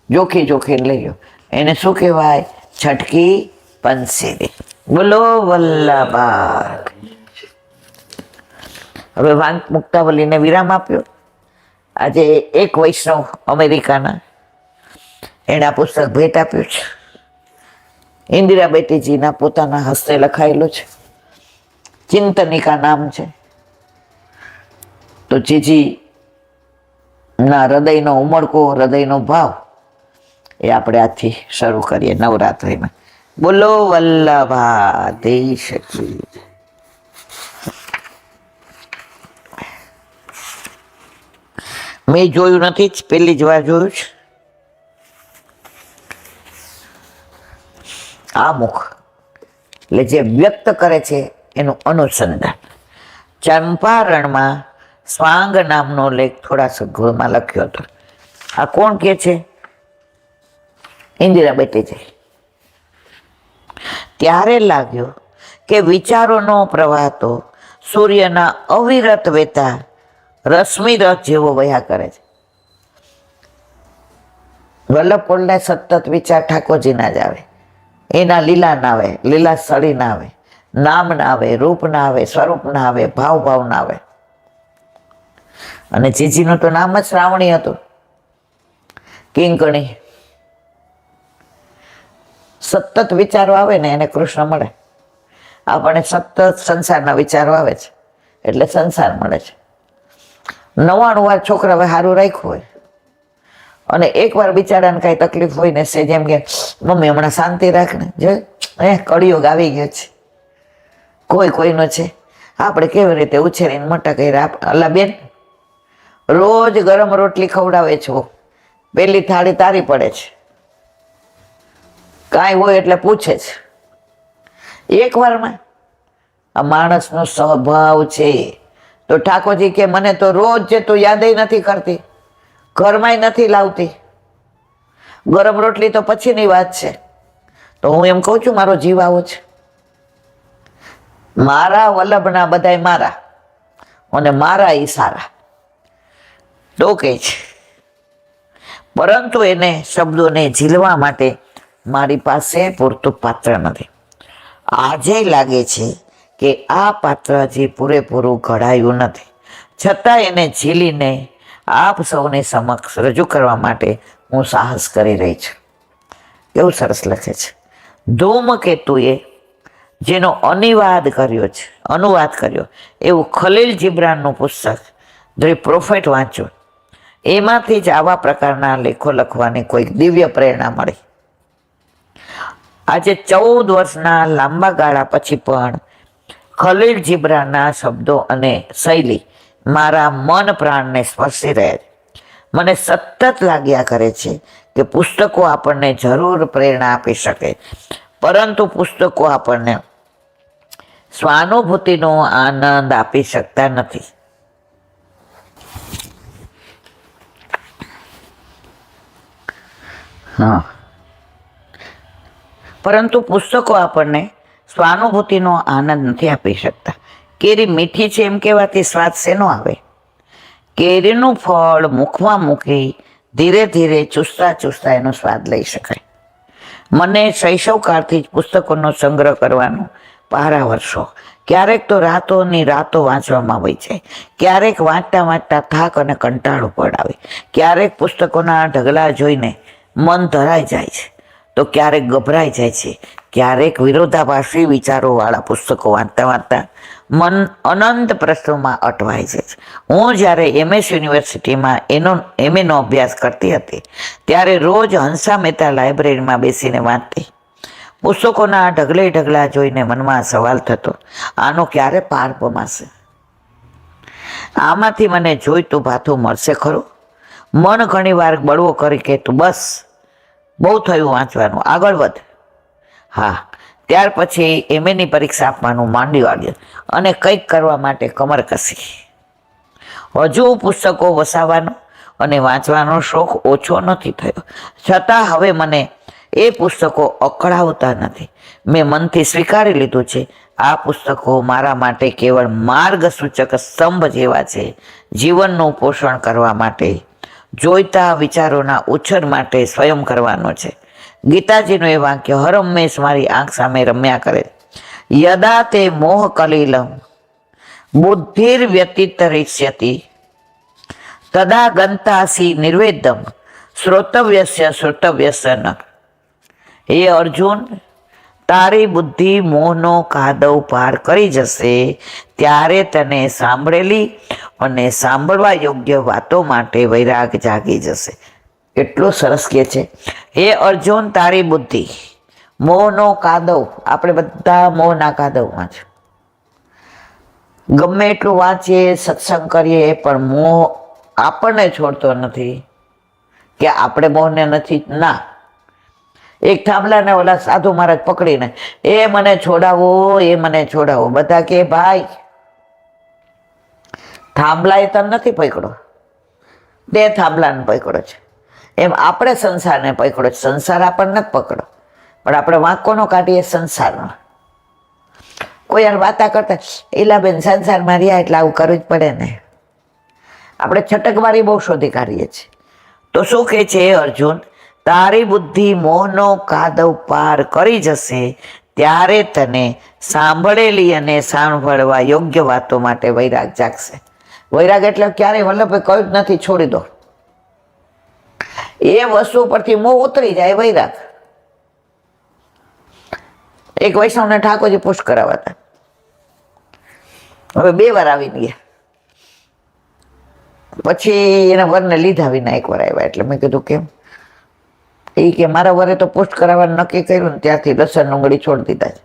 જોખી જોખીને લઈ લો. એને શું કહેવાય? છટકી પંસેરી. બોલો વલ્લભા. હવે વાંક મુક્તાવલીને વિરામ આપ્યો. આજે એક વૈષ્ણવ અમેરિકાના, એણે આ પુસ્તક ભેટ આપ્યું છે. ઇન્દિરા બેટીજીના પોતાના હસ્તે લખાયેલું છે. ચિંતનિકા નામ છે. તો જીજી ના હૃદયનો ઉમળકો, હૃદયનો ભાવ એ આપણે આજથી શરૂ કરીએ નવરાત્રિમાં. બોલો વલ્લભાધીશ કી. મેં જોયું નથી, પહેલી જ વાર જોયું છે. આ મુખ એટલે જે વ્યક્ત કરે છે એનું અનુસંધાન. ચંપારણમાં સ્વાંગ નામનો લેખ થોડા સગવડમાં લખ્યો હતો. આ કોણ કે છે? ઇન્દિરા બેટીજી. ત્યારે લાગ્યો કે વિચારોનો પ્રવાહ તો સૂર્યના અવિરત વહેતા રશ્મિ રથ જેવો વહ્યા કરે છે. વલ્લભપોળને સતત વિચાર ઠાકોરજીના જ આવે. એના લીલા ના આવે, લીલા સળી ના આવે, નામ ના આવે, રૂપ ના આવે, સ્વરૂપ ના આવે, ભાવ ભાવ ના આવે. અને જીજીનું તો નામ જ શ્રાવણી હતું, કિંકણી. સતત વિચારો આવે ને એને કૃષ્ણ મળે. આપણને સતત સંસારના વિચારો આવે છે એટલે સંસાર મળે છે. 99 વાર છોકરાએ સારું રાખ્યું હોય અને એકવાર બિચારાને કાંઈ તકલીફ હોય ને સે જેમ કે મમ્મી હમણાં શાંતિ રાખને, જો કળિયુગ આવી ગયો છે, કોઈ કોઈનો છે. આપણે કેવી રીતે ઉછેરીને મોટા કર્યા. અલા બેન, રોજ ગરમ રોટલી ખવડાવે છો, પેલી થાળી તારી પડે છે, કાંઈ હોય એટલે પૂછે છે. એક વારમાં આ માણસનો સ્વભાવ છે. તો ઠાકોરજી કે મને તો રોજ છે તું યાદય નથી કરતી, ઘરમાંય નથી લાવતી, ગરમ રોટલી તો પછીની વાત છે. તો હું એમ કહું છું મારો જીવ આવો છે. મારા વલ્લભના બધાય મારા અને મારા ઈ સારા તો કે છે. પરંતુ એને શબ્દોને ઝીલવા માટે મારી પાસે પૂરતું પાત્ર નથી. આજે લાગે છે કે આ પાત્ર હજી પૂરેપૂરું ઘડાયું નથી, છતાં એને ઝીલીને આપ સૌની સમક્ષ રજૂ કરવા માટે હું સાહસ કરી રહી છું. કેવું સરસ લખે છે. ધૂમકેતુએ જેનો અનુવાદ કર્યો એવું ખલીલ જીબ્રાનનું પુસ્તક ધ પ્રોફેટ વાંચ્યું. એમાંથી જ આવા પ્રકારના લેખો લખવાની કોઈક દિવ્ય પ્રેરણા મળી. આજે 14 વર્ષના લાંબા ગાળા પછી પણ ખલીલ જીબ્રાનના શબ્દો અને શૈલી મારા મન પ્રાણને સ્પર્શી રહ્યા છે. મને સતત લાગ્યા કરે છે કે પુસ્તકો આપણને જરૂર પ્રેરણા આપી શકે, પરંતુ પુસ્તકો આપણને સ્વાનુભૂતિનો આનંદ આપી શકતા નથી. પરંતુ પુસ્તકો આપણને સ્વાનુભૂતિનો આનંદ નથી આપી શકતા. કેરી મીઠી છે એમ કહેવાથી સ્વાદ શેનો આવે? કેરીનું ફળ મુખમાં મૂકી ધીરે ધીરે ચૂસતા ચૂસતા એનો સ્વાદ લઈ શકાય. મને શૈશવકાળથી જ પુસ્તકોનો સંગ્રહ કરવાનો પારા વર્ષો. ક્યારેક તો રાતોની રાતો વાંચવામાં વહી જાય, ક્યારેક વાંચતા વાંચતા થાક અને કંટાળો પડાવે, ક્યારેક પુસ્તકોના ઢગલા જોઈને મન ધરાઈ જાય છે, તો ક્યારેક ગભરાઈ જાય છે, ક્યારેક વિરોધાભાસી વિચારોવાળા પુસ્તકો વાંચતા વાંચતા મન અનંત પ્રશ્નોમાં અટવાઈ જાય છે. હું જ્યારે MS યુનિવર્સિટીમાં MA અભ્યાસ કરતી હતી ત્યારે રોજ હંસા મહેતા લાઇબ્રેરીમાં બેસીને વાંચતી. પુસ્તકોના ઢગલે ઢગલા જોઈને મનમાં સવાલ થતો, આનો ક્યારે પાર પમાશે? આમાંથી મને જોઈતું ભાથું મળશે ખરું? મન ઘણીવાર બળવો કરી કે તું બસ, બહુ થયું વાંચવાનું, આગળ વધ. હા, ત્યાર પછી MAની પરીક્ષા આપવાનું માંડી વાગ્યું અને કંઈક કરવા માટે કમર કસી. હજુ પુસ્તકો વસાવવાનો અને વાંચવાનો શોખ ઓછો નથી થયો, છતાં હવે મને એ પુસ્તકો અકળાવતા નથી. મેં મનથી સ્વીકારી લીધું છે, આ પુસ્તકો મારા માટે કેવળ માર્ગસૂચક સ્તંભ જેવા છે, જીવનનું પોષણ કરવા માટે, જોઈતા વિચારોના ઉછેર માટે સ્વયં કરવાનો છે. ગીતાજીનું એ વાક્ય હર હંમેશ મારી આંખ સામે રમ્યા કરે, યદા તે મોહ કલિલમ બુદ્ધિર વ્યતિતરિષ્યતિ તદા ગંતાસી નિર્વેદમ શ્રોતવ્યસ્ય શ્રોતવ્યસ્ય ન. હે અર્જુન, તારી બુદ્ધિ મોહનો કાદવ પાર કરી જશે ત્યારે તને સાંભળેલી અને સાંભળવા યોગ્ય વાતો માટે વૈરાગ જાગી જશે. એટલું સરસ કહે છે, હે અર્જુન, તારી બુદ્ધિ મોહનો કાદવ. આપણે બધા મોહના કાદવમાં છે. ગમે એટલું વાંચીએ, સત્સંગ કરીએ, પણ મોહ આપણને છોડતો નથી. કે આપણે મોહને નથી ના. એક થાંભલાને ઓલા સાધુ મહારાજ પકડીને એ મને છોડાવો, એ મને છોડાવો. બધા કે ભાઈ થાંભલા એ તને નથી પકડો, તે થાંભલાને પકડો છે. એમ આપણે સંસારને પકડો છે, સંસાર આપણને નથી પકડો, પણ આપણે વાંકોનો કાઢીએ સંસારનો. કોઈ યાર વાતા કરતા એલા બેન સંસારમાં રહ્યા એટલે આવું કરવું જ પડે ને. આપણે છટકવારી બહુ શોધી કાઢીએ છીએ. તો શું કહે છે અર્જુન, તારી બુદ્ધિ મોહનો કાદવ પાર કરી જશે ત્યારે તને સાંભળેલી અને સાંભળવા યોગ્ય વાતો માટે વૈરાગ જાગશે. વૈરાગ એટલે ક્યારેય વલ્લભે કહ્યું જ નથી છોડી દો. એ વસ્તુ પરથી મોહ ઉતરી જાય, વૈરાગ. એક વૈષ્ણવને ઠાકોરજી પુષ્ટ કરાવતા, હવે 2 વાર આવીને ગયા, પછી એના વરને લીધા વિના 1 વાર આવ્યા. એટલે મેં કીધું કેમ? એ કે મારા વરે તો પુષ્ટ કરાવવાનું નક્કી કર્યું ને ત્યારથી લસણ ડુંગળી છોડી દીધા છે,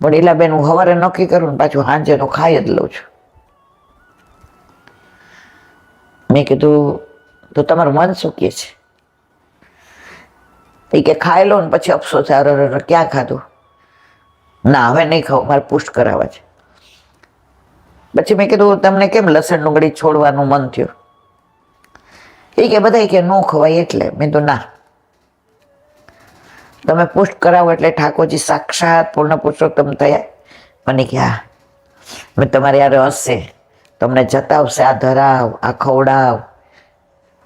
પણ એલા બેન હું સવારે નક્કી કરું ને પાછું સાંજે તો ખાઈ જ લઉં છું. મેં કીધું તો તમારું મન શું કહે છે? એ કે ખાઈ લો ને પછી અફસોસ, ક્યાં ખાધું? ના હવે નહીં ખાવું, મારે પુષ્ટ કરાવવા છે. પછી મેં કીધું તમને કેમ લસણ ડુંગળી છોડવાનું મન થયું? એ કે બધા કે ન ખવાય એટલે. મેં તો ના, તમે પુષ્ટ કરાવો એટલે ઠાકોરજી સાક્ષાત પૂર્ણ પુરુષોત્તમ થયા. મને કે હા, મેં તમારે યાર હશે, તમને જતાવશે, આ ધરાવ, આ ખવડાવ.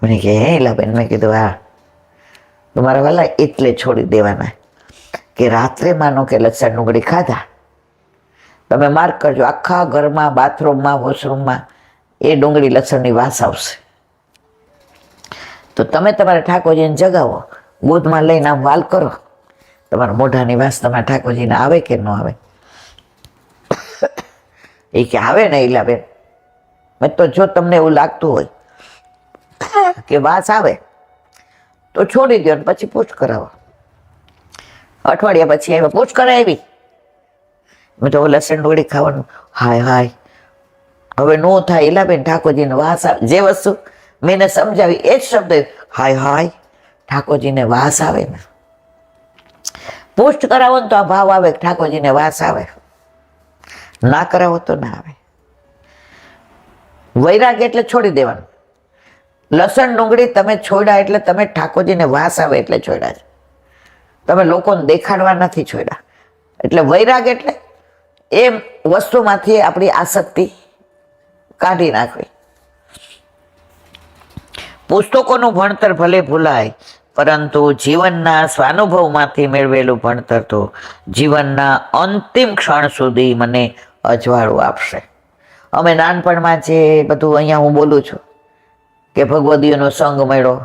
મને કે હે લાબેન? મેં કીધું હા. તમારા વાલા એટલે છોડી દેવાના કે રાત્રે માનો કે લસણ ડુંગળી ખાધા, તમે માર્ક કરજો, આખા ઘરમાં, બાથરૂમમાં, વોશરૂમમાં એ ડુંગળી લસણની વાસ આવશે. તો તમે તમારા ઠાકોરજીને જગાવો, ગોદમાં લઈને આમ વાલ કરો, તમારા મોઢાની વાસ તમારા ઠાકોરજીને આવે કે ન આવે? એ કે આવે ને ઈલાબેન. મેં તો જો તમને એવું લાગતું હોય કે વાસ આવે તો છોડી દો ને પછી પૂછ કરાવો. અઠવાડિયા પછી આવ્યા, પૂછ કરાવી. મેં તો લસણ ડોળી ખાવાનું. હાય હાય હવે નો થાય. એલાબેન ઠાકોરજીને વાસ આવે. જે વસ્તુ મેં એને સમજાવી એ જ શબ્દ, હાય હાય ઠાકોરજીને વાસ આવે ને. પુષ્ટ કરાવો ને તો આ ભાવ આવે, ઠાકોરજીને વાસ આવે. ના કરાવો તો ના આવે. વૈરાગ એટલે છોડી દેવાનું. લસણ ડુંગળી તમે છોડ્યા એટલે તમે ઠાકોરજીને વાસ આવે એટલે છોડ્યા છે. તમે લોકોને દેખાડવા નથી છોડ્યા. એટલે વૈરાગ એટલે એ વસ્તુમાંથી આપણી આસક્તિ કાઢી નાખવી. પુસ્તકોનું ભણતર ભલે ભૂલાય, પરંતુ જીવનના સ્વાનુભવમાંથી મેળવેલું ભણતર તો જીવનના અંતિમ ક્ષણ સુધી મને અજવાળું આપશે. અમે નાનપણમાં જે બધું અહીંયા હું બોલું છું કે ભગવદીઓનો સંગ મળ્યો,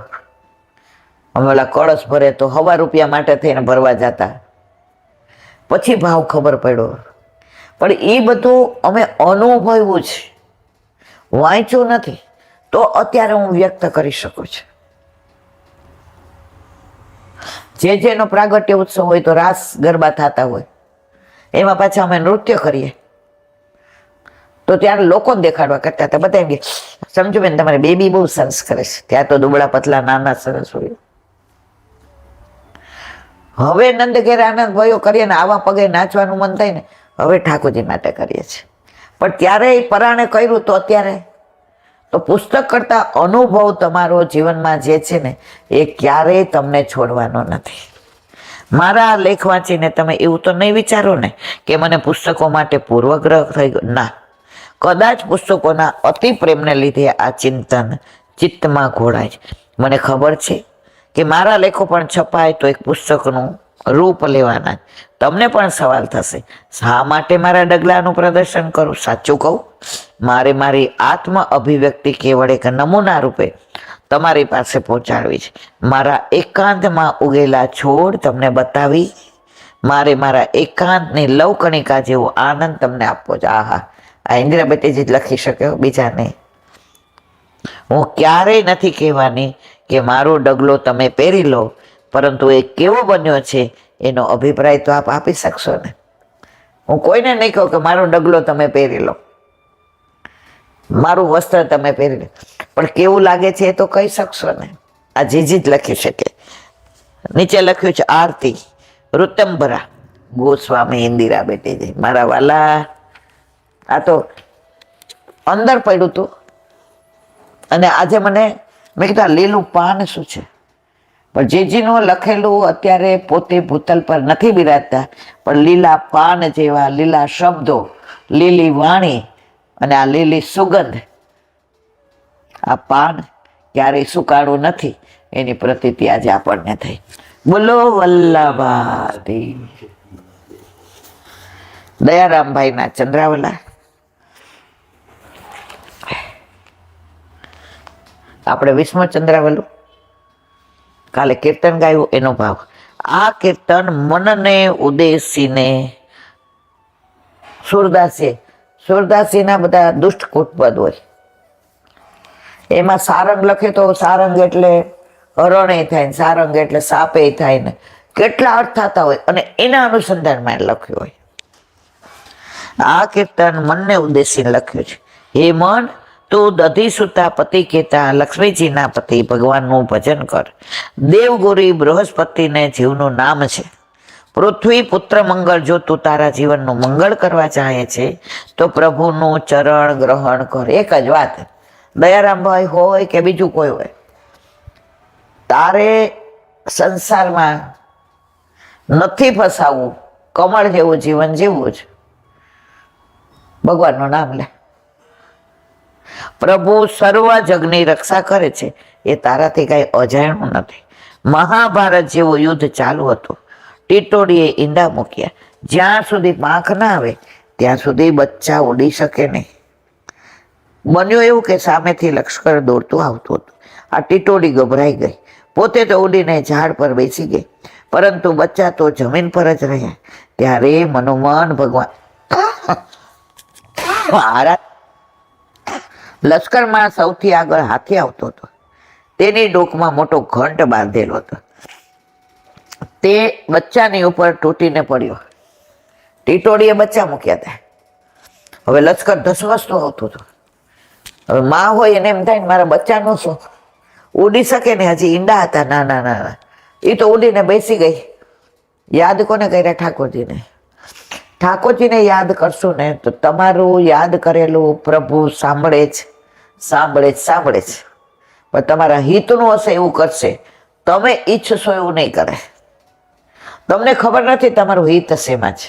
અમે ઓલા કળશ ભરે તો ₹1 માટે થઈને ભરવા જતા, પછી ભાવ ખબર પડ્યો. પણ એ બધું અમે અનુભવ્યું છે, વાંચ્યું નથી. તો અત્યારે હું વ્યક્ત કરી શકું છું. જેનો પ્રાગટ્ય ઉત્સવ હોય તો રાસ ગરબા થતા હોય, એમાં પાછા અમે નૃત્ય કરીએ તો ત્યારે લોકોને દેખાડવા કરતા હતા. બધા એમ કે સમજો બેન તમારે બેબી બહુ સરસ કરે છે. ત્યાં તો દુબળા પતલા નાના સરસ હોય. હવે નંદ ઘેર આનંદ ભયો કરીએ ને આવા પગે નાચવાનું મન થાય ને, હવે ઠાકોરજી માટે કરીએ છીએ. પણ ત્યારે પરાણે કર્યું તો અત્યારે તો પુસ્તક કરતા અનુભવ તમારો જીવનમાં જે છે ને એ ક્યારેય તમને છોડવાનો નથી. મારા લેખ વાંચીને તમે એવું તો નહીં વિચારો ને કે મને પુસ્તકો માટે પૂર્વગ્રહ થઈ ગયો. ના, કદાચ પુસ્તકોના અતિ પ્રેમને લીધે આ ચિંતન ચિત્તમાં ઘોળાય છે. મને ખબર છે કે મારા લેખો પણ છપાય તો એક પુસ્તકનું રૂપ લેવાના. તમને પણ સવાલ થશે, શા માટે મારા ડગલાનું પ્રદર્શન કરું? સાચું કહું, મારે મારી આત્મ અભિવ્યક્તિ કેવળ એક નમૂના રૂપે તમારી પાસે પહોંચાડવી છે. મારા એકાંતમાં ઉગેલા છોડ તમને બતાવી, મારે મારા એકાંતની લવકણિકા જેવો આનંદ તમને આપવો છે. આહા, આ ઇન્દિરા બેટીજી જ લખી શક્યો, બીજા નહીં. હું ક્યારેય નથી કહેવાની કે મારો ડગલો તમે પહેરી લો, પરંતુ એ કેવો બન્યો છે એનો અભિપ્રાય તો આપ આપી શકશો ને. હું કોઈને નહીં કહું કે મારો ડગલો તમે પહેરી લો, મારું વસ્ત્ર તમે પહેરી લો, પણ કેવું લાગે છે એ તો કહી શકશો ને. આ જીજી જ લખી શકે. નીચે લખ્યું છે આરતી ઋતંબરા ગોસ્વામી ઇન્દિરા બેટીજી. મારા વાલા, આ તો અંદર પડ્યું હતું અને આજે મેં કીધું લીલું પાન શું છે. પણ જીજીનું લખેલું અત્યારે પોતે ભૂતલ પર નથી બિરાજતા, પણ લીલા પાન જેવા લીલા શબ્દો, લીલી વાણી અને આ લીલી સુગંધ, આ પાન ક્યારેય સુકાળું નથી એની પ્રતીતિ આજે આપણને થઈ. બોલો વલ્લભાથી દયારામભાઈના ચંદ્રાવલા. આપણે વિષ્ણુ ચંદ્રાવલું કાલે કીર્તન ગાયું એનો ભાવ. આ કીર્તન મનને ઉદ્દેશીને સુરદાસીના બધા દુષ્ટકૂટ પદ હોય, એમાં સારંગ લખે તો સારંગ એટલે હરણે થાય ને સારંગ એટલે સાપે થાય ને કેટલા અર્થ થતા હોય, અને એના અનુસંધાનમાં લખ્યું હોય. આ કીર્તન મનને ઉદ્દેશીને લખ્યું છે. હે મન, તું દધી સુતા પતિ કહેતા લક્ષ્મીજીના પતિ ભગવાનનું ભજન કર. દેવગુરી બૃહસ્પતિને જીવનું નામ છે. પૃથ્વી પુત્ર મંગળ, જો તું તારા જીવનનું મંગળ કરવા ચાહે છે તો પ્રભુનું ચરણ ગ્રહણ કર. એક જ વાત, દયારામભાઈ હોય કે બીજું કોઈ હોય, તારે સંસારમાં નથી ફસાવવું, કમળ જેવું જીવન જીવવું છે. ભગવાનનું નામ લે. પ્રભુ સર્વ જગની રક્ષા કરે છે, એ તારાથી કઈ અજાણ્યું નથી. મહાભારત જેવું યુદ્ધ ચાલુ હતું. ટીટોડીએ ઈંડા મૂક્યા. જ્યાં સુધી પાંખ ના આવે ત્યાં સુધી બચ્ચા ઉડી શકે નહીં. બન્યું એવું કે સામેથી લશ્કર દોડતું આવતું હતું. આ ટીટોડી ગભરાઈ ગઈ. પોતે તો ઉડીને ઝાડ પર બેસી ગઈ, પરંતુ બચ્ચા તો જમીન પર જ રહ્યા. ત્યારે મનોમન ભગવાન લશ્કરમાં સૌથી આગળ હાથી આવતો હતો. તેની ડોકમાં મોટો ઘંટ બાંધેલો હતો. તે બચ્ચાની ઉપર તૂટીને પડ્યો. ટીટોડીએ બચ્ચા મૂક્યા હતા. હવે લશ્કર ધસમસતું આવતું હતું. હવે માં હોય એને એમ થાય ને મારા બચ્ચાનું શું, ઉડી શકે ને, હજી ઈંડા હતા નાના નાના, એ તો ઉડીને બેસી ગઈ. યાદ કોને કર્યા? ઠાકોરજીને. ઠાકોરજીને યાદ કરશું ને તો તમારું યાદ કરેલું પ્રભુ સાંભળે જ સાંભળે જ સાંભળે જ, પણ તમારા હિતનું હશે એવું કરશે. તમે ઈચ્છશો એવું નહીં કરે. તમને ખબર નથી તમારું હિત શેમાં છે.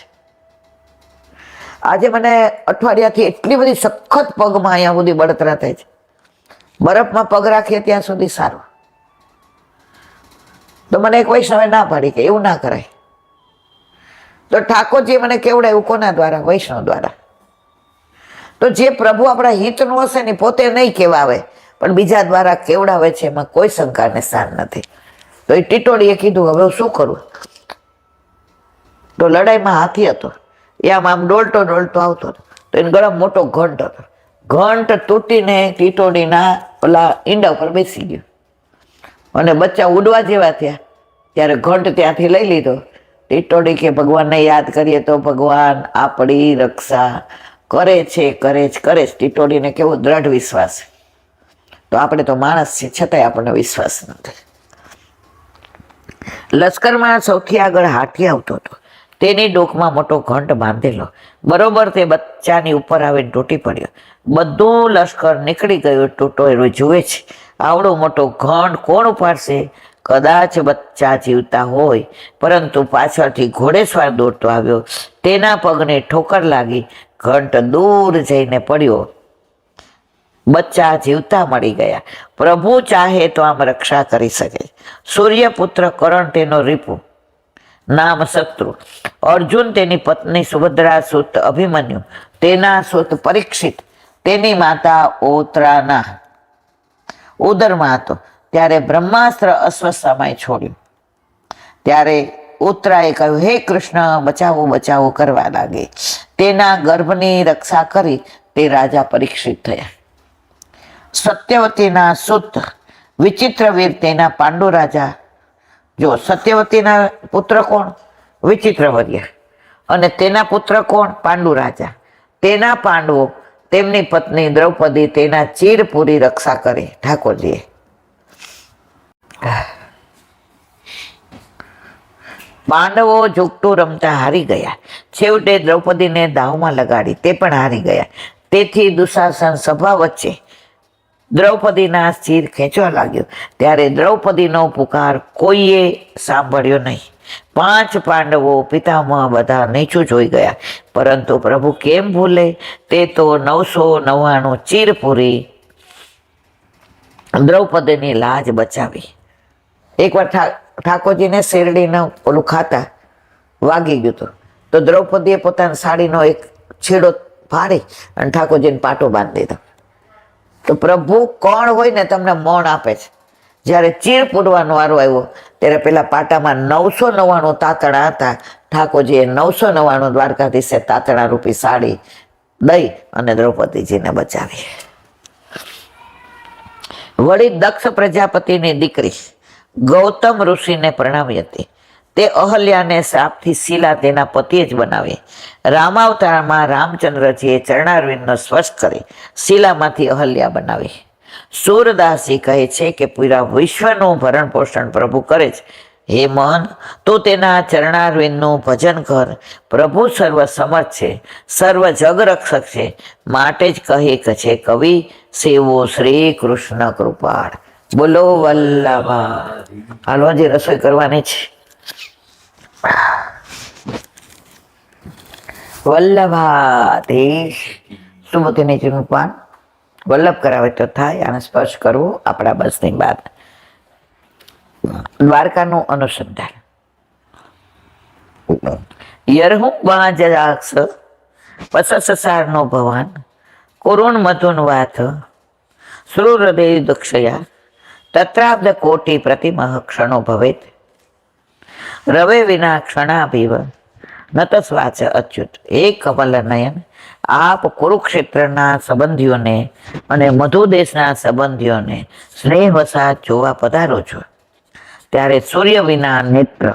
આજે મને અઠવાડિયાથી એટલી બધી સખત પગમાં અહીંયા સુધી બળતરા થાય છે. બરફમાં પગ રાખીએ ત્યાં સુધી સારું. તો મને એક વૈષ્ણવે ના પાડી કે એવું ના કરાય. તો ઠાકોરજી મને કેવડાવ્યું કોના દ્વારા? વૈષ્ણવ દ્વારા. તો જે પ્રભુ આપણા હિતનું હશે ને પોતે નહીં કહેવાવે પણ બીજા દ્વારા કેવડાવે છે, એમાં કોઈ શંકાને સ્થાન નથી. તો એ ટીટોડીએ કીધું હવે શું કરું? તો લડાઈમાં હાથી હતો, એ આમ ડોલતો ડોલતો આવતો હતો. તો એને ગળામાં મોટો ઘંટ હતો. ઘંટ તૂટીને ટીટોડીના ઓલા ઈંડા ઉપર બેસી ગયો અને બચ્ચા ઉડવા જેવા થયા. ત્યારે ઘંટ ત્યાંથી લઈ લીધો. ટીટોડી કે ભગવાનને યાદ કરીએ તો ભગવાન આપણી રક્ષા કરે છે, કરે જ કરે છે. ટીટોડીને કેવો દ્રઢ વિશ્વાસ. તો આપણે તો માણસ છે છતાંય આપણને વિશ્વાસ નથી. લશ્કરમાં સૌથી આગળ હાથી આવતો હતો. તેની ડોકમાં મોટો ઘંટ બાંધેલો. બરોબર તે બચ્ચાની ઉપર આવીને તૂટી પડ્યો. બધું લશ્કર નીકળી ગયું. ટૂટોયરો જુએ છે, આવડો મોટો ઘંટ કોણ ઉપાડશે? કદાચ બચ્ચા જીવતા હોય, પરંતુ પાછળથી ઘોડેસવાર દોડતો આવ્યો. તેના પગને ઠોકર લાગી. ઘંટ દૂર જઈને પડ્યો. બચ્ચા જીવતા મળી ગયા. પ્રભુ ચાહે તો આમ રક્ષા કરી શકે. સૂર્યપુત્ર કરણ તેનો રીપુ, નામ શત્રુ. અર્જુન તેની પત્ની સુભદ્રા, સુત અભિમન્યુ, તેના સુત પરીક્ષિત, તેની માતા ઓત્રાના ઉદરમાં હતો. ત્યારે બ્રહ્માસ્ત્ર અશ્વત્થામાએ છોડ્યું. ત્યારે ઉત્તરાએ કહ્યું, હે કૃષ્ણ, બચાવો બચાવો કરવા લાગે. તેના ગર્ભની રક્ષા કરી તે રાજા પરીક્ષિત થયા. સત્યવતીના સુત વિચિત્રવીર તેના પાંડુ રાજા. જો સત્યવતીના પુત્ર કોણ? વિચિત્રવર્ય. અને તેના પુત્ર કોણ? પાંડુ રાજા. તેના પાંડવો, તેમની પત્ની દ્રૌપદી, તેના ચીરપૂરી રક્ષા કરી ઠાકોરજીએ. પાંડવો ઝૂકટું રમતા હારી ગયા. છેવટે દ્રૌપદીને દાવમાં લગાડી, તે પણ હારી ગયા. તેથી દુશાસન સભા વચ્ચે દ્રૌપદીના ચીર ખેંચવા લાગ્યો. ત્યારે દ્રૌપદીનો પુકાર કોઈએ સાંભળ્યો નહીં. 5 પાંડવો પિતામહ બધા નીચું જોઈ ગયા, પરંતુ પ્રભુ કેમ ભૂલે? તે તો 999 ચીર પૂરી દ્રૌપદીની લાજ બચાવી. એકવાર ઠાકોરજીને શેરડીનું ઓલું ખાતા વાગી ગયું હતું. તો દ્રૌપદીએ પોતાની સાડીનો એક છેડો ફાડી અને ઠાકોરજીને પાટો બાંધી દીધો. તો પ્રભુ કોણ હોય ને તમને મૌન આપે છે. જ્યારે ચીર પૂરવાનો વારો આવ્યો ત્યારે પેલા પાટામાં 999 તાતણા હતા. ઠાકોરજીએ 999 દ્વારકાધીશે તાતણા રૂપી સાડી દઈ અને દ્રૌપદીજીને બચાવી. વળી દક્ષ પ્રજાપતિની દીકરી ગૌતમ ઋષિને પ્રણાવી હતી. તે અહલ્યાને શ્રાપથી શીલા તેના પતિએ જ બનાવી. રામાવતારમાં રામચંદ્રજીએ ચરણારવિંદનો સ્પર્શ કરી શીલામાંથી અહલ્યા બનાવી. સૂરદાસજી કહે છે કે પૂરા વિશ્વનું ભરણ પોષણ પ્રભુ કરે છે. હે મન, તું તેના ચરણારવિંદનું ભજન કર. પ્રભુ સર્વ સમર્થ છે, સર્વ જગરક્ષક છે. માટે જ કહે છે કવિ, સેવો શ્રી કૃષ્ણ કૃપાળ. બોલો વલ્લભા. હાલો જે રસોઈ કરવાની છે. વલ્લભાધીશ સુમતિની પાન વલ્લભ કરાવે તો થાય. આને સ્પર્શ કરવો આપણા બસની બાદ. દ્વારકાનું અનુસંધાન. યરહું બાજરાક્ષ પસસસારનો ભવાન કુરુણ મધુન વાત શ્રુહૃદય દક્ષયા તત્રાબ્દ કોટિ પ્રતિમઃ ક્ષણો ભવેત રવે વિના ક્ષણાભિવ નતસ્વાચ અચ્યુત. હે કમલનયન, આપ કુરુક્ષેત્રના સંબંધીઓને અને મધુદેશના સંબંધીઓને સ્નેહ વસાત જોવા પધારો છો, ત્યારે સૂર્ય વિના નેત્ર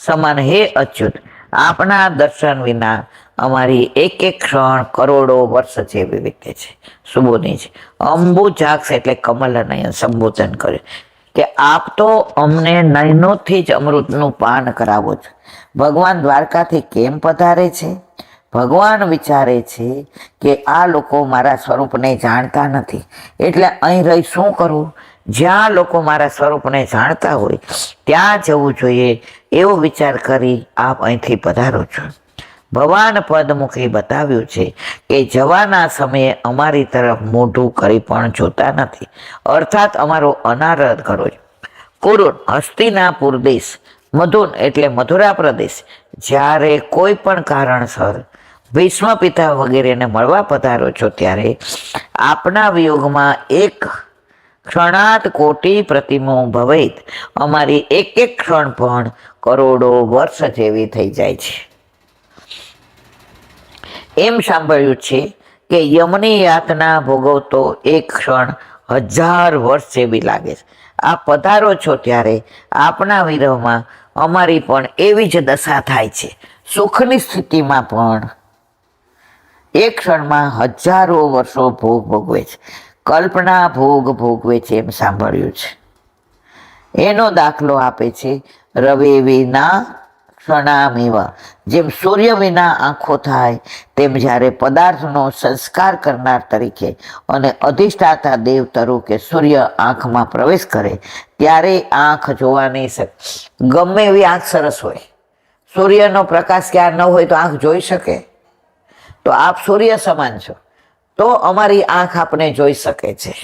સમાન હે અચ્યુત, આપના દર્શન વિના અમારી એક એક ક્ષણ કરોડો વર્ષ જેવી વીતે છે. સુબોધની છે. અંબુજાક્ષ એટલે કમલનયન સંબોધન કરે કે આપ તો અમને નયનોથી જ અમૃતનું પાન કરાવો છો. ભગવાન દ્વારકાથી કેમ પધારે છે? ભગવાન વિચારે છે કે આ લોકો મારા સ્વરૂપને જાણતા નથી, એટલે અહીં રહી શું કરવું? જ્યાં લોકો મારા સ્વરૂપને જાણતા હોય ત્યાં જવું જોઈએ, એવો વિચાર કરી આપ અહીંથી પધારો છો. ભગવાન પદમુખી બતાવ્યું છે કે જવાના સમયે અમારી તરફ મોઢું કરી પણ જોતા નથી, અર્થાત અમારો અનાદર કરો. કુરુન હસ્તિનાપુર દેશ, મધુન એટલે મથુરા પ્રદેશ, જ્યારે કોઈ પણ કારણસર ભીષ્મ પિતા વગેરેને મળવા પધારો છો, ત્યારે આપના વિયોગમાં એક ક્ષણાત કોટી પ્રતિમો ભવેત, અમારી એક એક ક્ષણ પણ કરોડો વર્ષ જેવી થઈ જાય છે. એમ સાંભળ્યું છે કે યમની યાતના ભોગવતો એક ક્ષણ 1000 વર્ષ જેવી લાગે છે. આપ પધારો છો ત્યારે આપના વિરહમાં અમારી પણ એવી જ દશા થાય છે. સુખની સ્થિતિમાં પણ એક ક્ષણમાં હજારો વર્ષો ભોગ ભોગવે છે. કલ્પના ભોગ ભોગવે છે એમ સાંભળ્યું છે. એનો દાખલો આપે છે રવિ વિના ક્ષણામિવ, જેમ સૂર્ય વિના આંખો થાય તેમ જ્યારે પદાર્થનો સંસ્કાર કરનાર તરીકે અને અધિષ્ઠાતા દેવ તરીકે સૂર્ય આંખમાં પ્રવેશ કરે ત્યારે આંખ જોવાની ગમે એવી આંખ સરસ હોય, સૂર્યનો પ્રકાશ ક્યાં ન હોય તો આંખ જોઈ શકે? તો આપ સૂર્ય સમાન છો, તો અમારી આંખ આપને જોઈ શકે છે.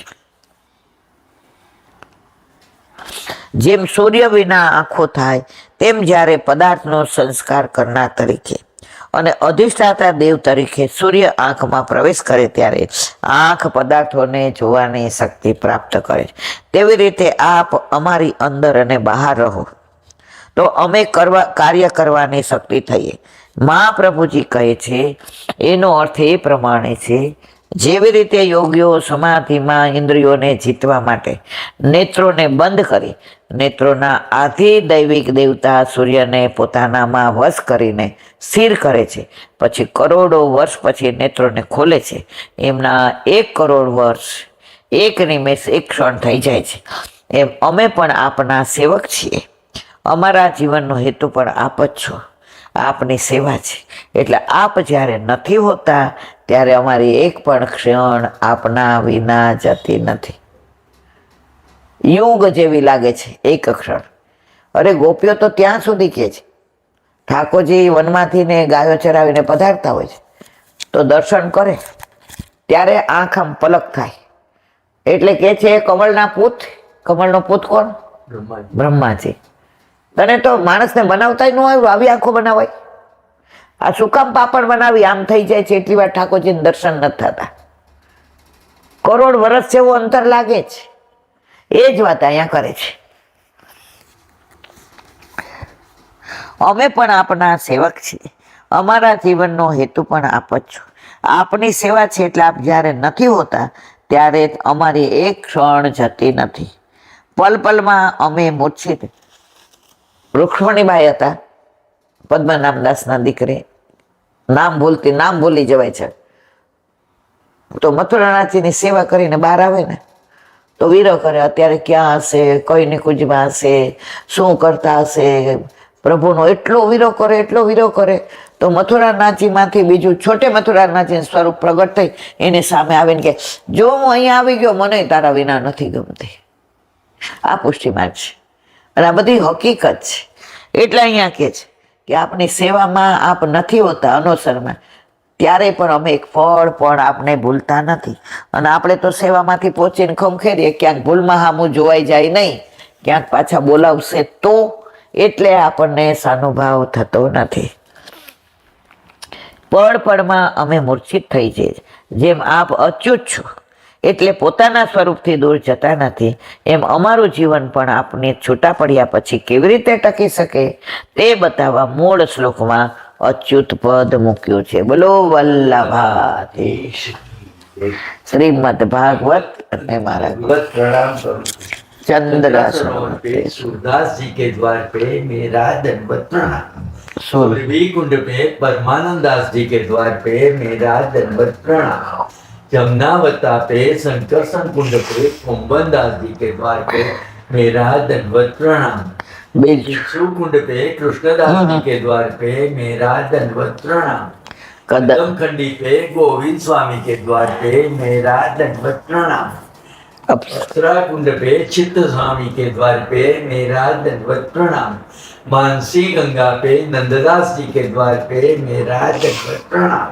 જેમ સૂર્ય વિના આંખો થાય તેમ જ્યારે પદાર્થનો સંસ્કાર કરનાર તરીકે અને અધિષ્ઠાતા દેવ તરીકે સૂર્ય આંખમાં પ્રવેશ કરે ત્યારે આંખ પદાર્થોને જોવાની શક્તિ પ્રાપ્ત કરે છે. તેવી રીતે આપ અમારી અંદર અને બહાર રહો તો અમે કાર્ય કરવાની શક્તિ થઈએ. મહાપ્રભુજી કહે છે એનો અર્થ એ પ્રમાણે છે, જેવી રીતે યોગીઓ સમાધિમાં ઇન્દ્રિયોને જીતવા માટે નેત્રોને બંધ કરી નેત્રોના આધિ દૈવિક દેવતા સૂર્યને પોતાનામાં વશ કરીને સ્થિર કરે છે, પછી કરોડો વર્ષ પછી નેત્રોને ખોલે છે, એમના 1 કરોડ વર્ષ એક નિમેષ એક ક્ષણ થઈ જાય છે. એમ અમે પણ આપના સેવક છીએ. અમારા જીવનનો હેતુ પણ આપ જ છો, આપની સેવા છે. એટલે આપ જ્યારે નથી હોતા ત્યારે અમારી એક પણ ક્ષણ આપના વિના જતી નથી. યુગ જેવી લાગે છે એક ક્ષણ. અરે ગોપીઓ તો ત્યાં સુધી કહે છે, ઠાકોરજી વનમાંથી ને ગાયો ચરાવીને પધારતા હોય છે તો દર્શન કરે ત્યારે આંખ આમ પલક થાય, એટલે કે છે કમળના પૂત. કમળનો પૂત કોણ? બ્રહ્માજી. તને તો માણસને બનાવતા ન આવ્યું, આવી આંખો બનાવાય? આ શું કામ પાપડ બનાવી આમ થઈ જાય છે? એટલી વાર ઠાકોરજીને દર્શન નથી થતા. કરોડ વર્ષ જેવું અંતર લાગે છે. એ જ વાત અહીંયા કરે છે. અમે પણ આપના સેવક છીએ. અમારા જીવનનો હેતુ પણ આપ જ છો. આપની સેવા છે એટલે આપ જ્યારે નથી હોતા ત્યારે અમારી એક ક્ષણ જતી નથી. પલ પલમાં અમે મૂર્છિત. રૂક્ષ્મણીબાઈ હતા, પદ્મનાભદાસના દીકરી. નામ ભૂલી જવાય છે. તો મથુરાનાથજીની સેવા કરીને બહાર આવે ને તો વીરો કરે, અત્યારે ક્યાં હશે, કઈની કુંજમાં હશે, શું કરતા હશે. પ્રભુનો એટલો વીરો કરે તો મથુરાનાથજીમાંથી બીજું છોટે મથુરાનાથજી સ્વરૂપ પ્રગટ થઈ એની સામે આવીને કે જો હું અહીંયા આવી ગયો, મને તારા વિના નથી ગમતી. આ પુષ્ટિમાર્ગ છે અને આ બધી હકીકત છે. એટલે અહીંયા કહે છે કે આપની સેવામાં આપ નથી હોતા અનોસરમાં, ત્યારે પણ અમે એક પળ પણ આપને ભૂલતા નથી. અને આપણે તો સેવામાંથી પહોંચીને ખંખેરીએ, ક્યાંક ભૂલમાં હામું જોવાઈ જાય નહીં, ક્યાંક પાછા બોલાવશે તો, એટલે આપણને સાનુભાવ થતો નથી. પળમાં અમે મૂર્છિત થઈ જઈએ. જેમ આપ અચ્યુત છો એટલે પોતાના સ્વરૂપથી દૂર જતા નથી. એમ અમારું જીવન પણ આપને છૂટા પડ્યા પછી કેવી રીતે ટકી શકે તે બતાવવા મૂળ શ્લોકમાં અચ્યુત પદ મૂક્યું છે. બોલો વલ્લભાધીશ. શ્રીમદ ભાગવત અને મારા प्रणाम करूं। चंद्रासन पे सूरदास जी के द्वार पे मेरा दंडवत प्रणाम। सूर्य सूर्यकुंड पे परमानंद दास जी के द्वार पे मेरा दंडवत प्रणाम। जमुनावता पे संकर्षण कुंड पे कुंभन दास जी के द्वार पे मेरा दंडवत प्रणाम। बीज कुंड पे कृष्णदास जी के द्वार पे मेरा दंडवत प्रणाम। कदम खंडी पे गोविंद स्वामी के द्वार पे मेरा दंडवत प्रणाम। अप्सरा कुंड पे चित्त स्वामी के द्वार पे मेरा दंडवत प्रणाम। मानसी गंगा पे नंददास जी के द्वार पे मेरा दंडवत प्रणाम।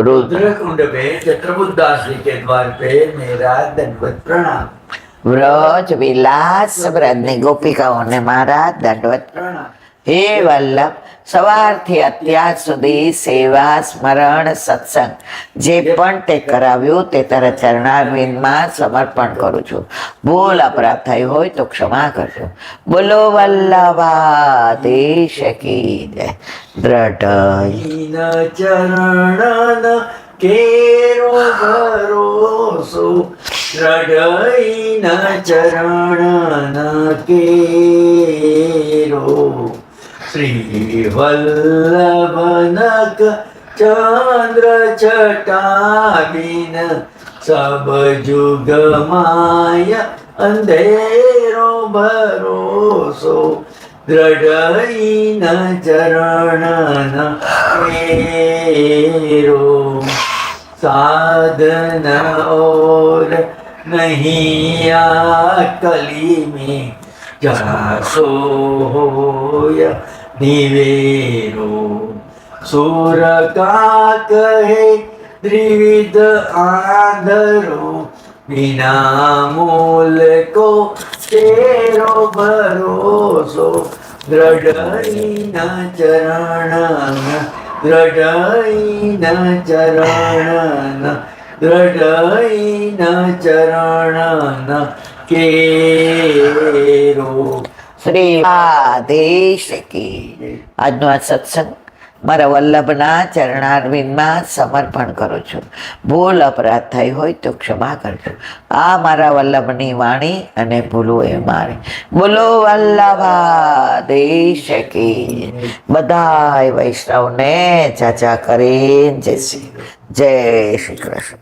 रुद्र कुंड पे चत्रबुद्धास जी के द्वार पे मेरा दंडवत प्रणाम। વ્રજ વિલાસ વ્રજની ગોપિકાઓને મારા દંડવત प्रणाम। હે વલ્લભ, સવારથી અત્યાર સુધી સેવા સ્મરણ સત્સંગ જે પણ તે કરાવ્યું તે તારા ચરણારવિંદમાં સમર્પણ કરું છું. ભૂલ અપરાધ થઈ હોય તો ક્ષમા કરજો. બોલો વલ્લભાધીશ કી જય. દ્રઢ दीन चरणन केरो भरोसो दृढ़ चरणन केरो श्री वल्लभनक चंद्र चटाबिन सब जुग माय अंधेरो भरोसो दृढ़ चरणन मेरो साधन और नहीं कली में जरा सो होय निवेरो सुर का कहे त्रिविध आंधरो बिना मूल को तेरो भरोसो दृढ़ चरण दृढ़ चरण दृढ़ चरण केरो શ્રી આદેશ કી. આજનો આ સત્સંગ મારા વલ્લભના ચરણારવિંદમાં સમર્પણ કરું છું. ભૂલ અપરાધ થઈ હોય તો ક્ષમા કરજો. આ મારા વલ્લભની વાણી અને ભૂલું એ મારી. બોલો વલ્લભાધીશ કી. બધાય વૈષ્ણવને ચાચા કરીને જય શ્રી કૃષ્ણ.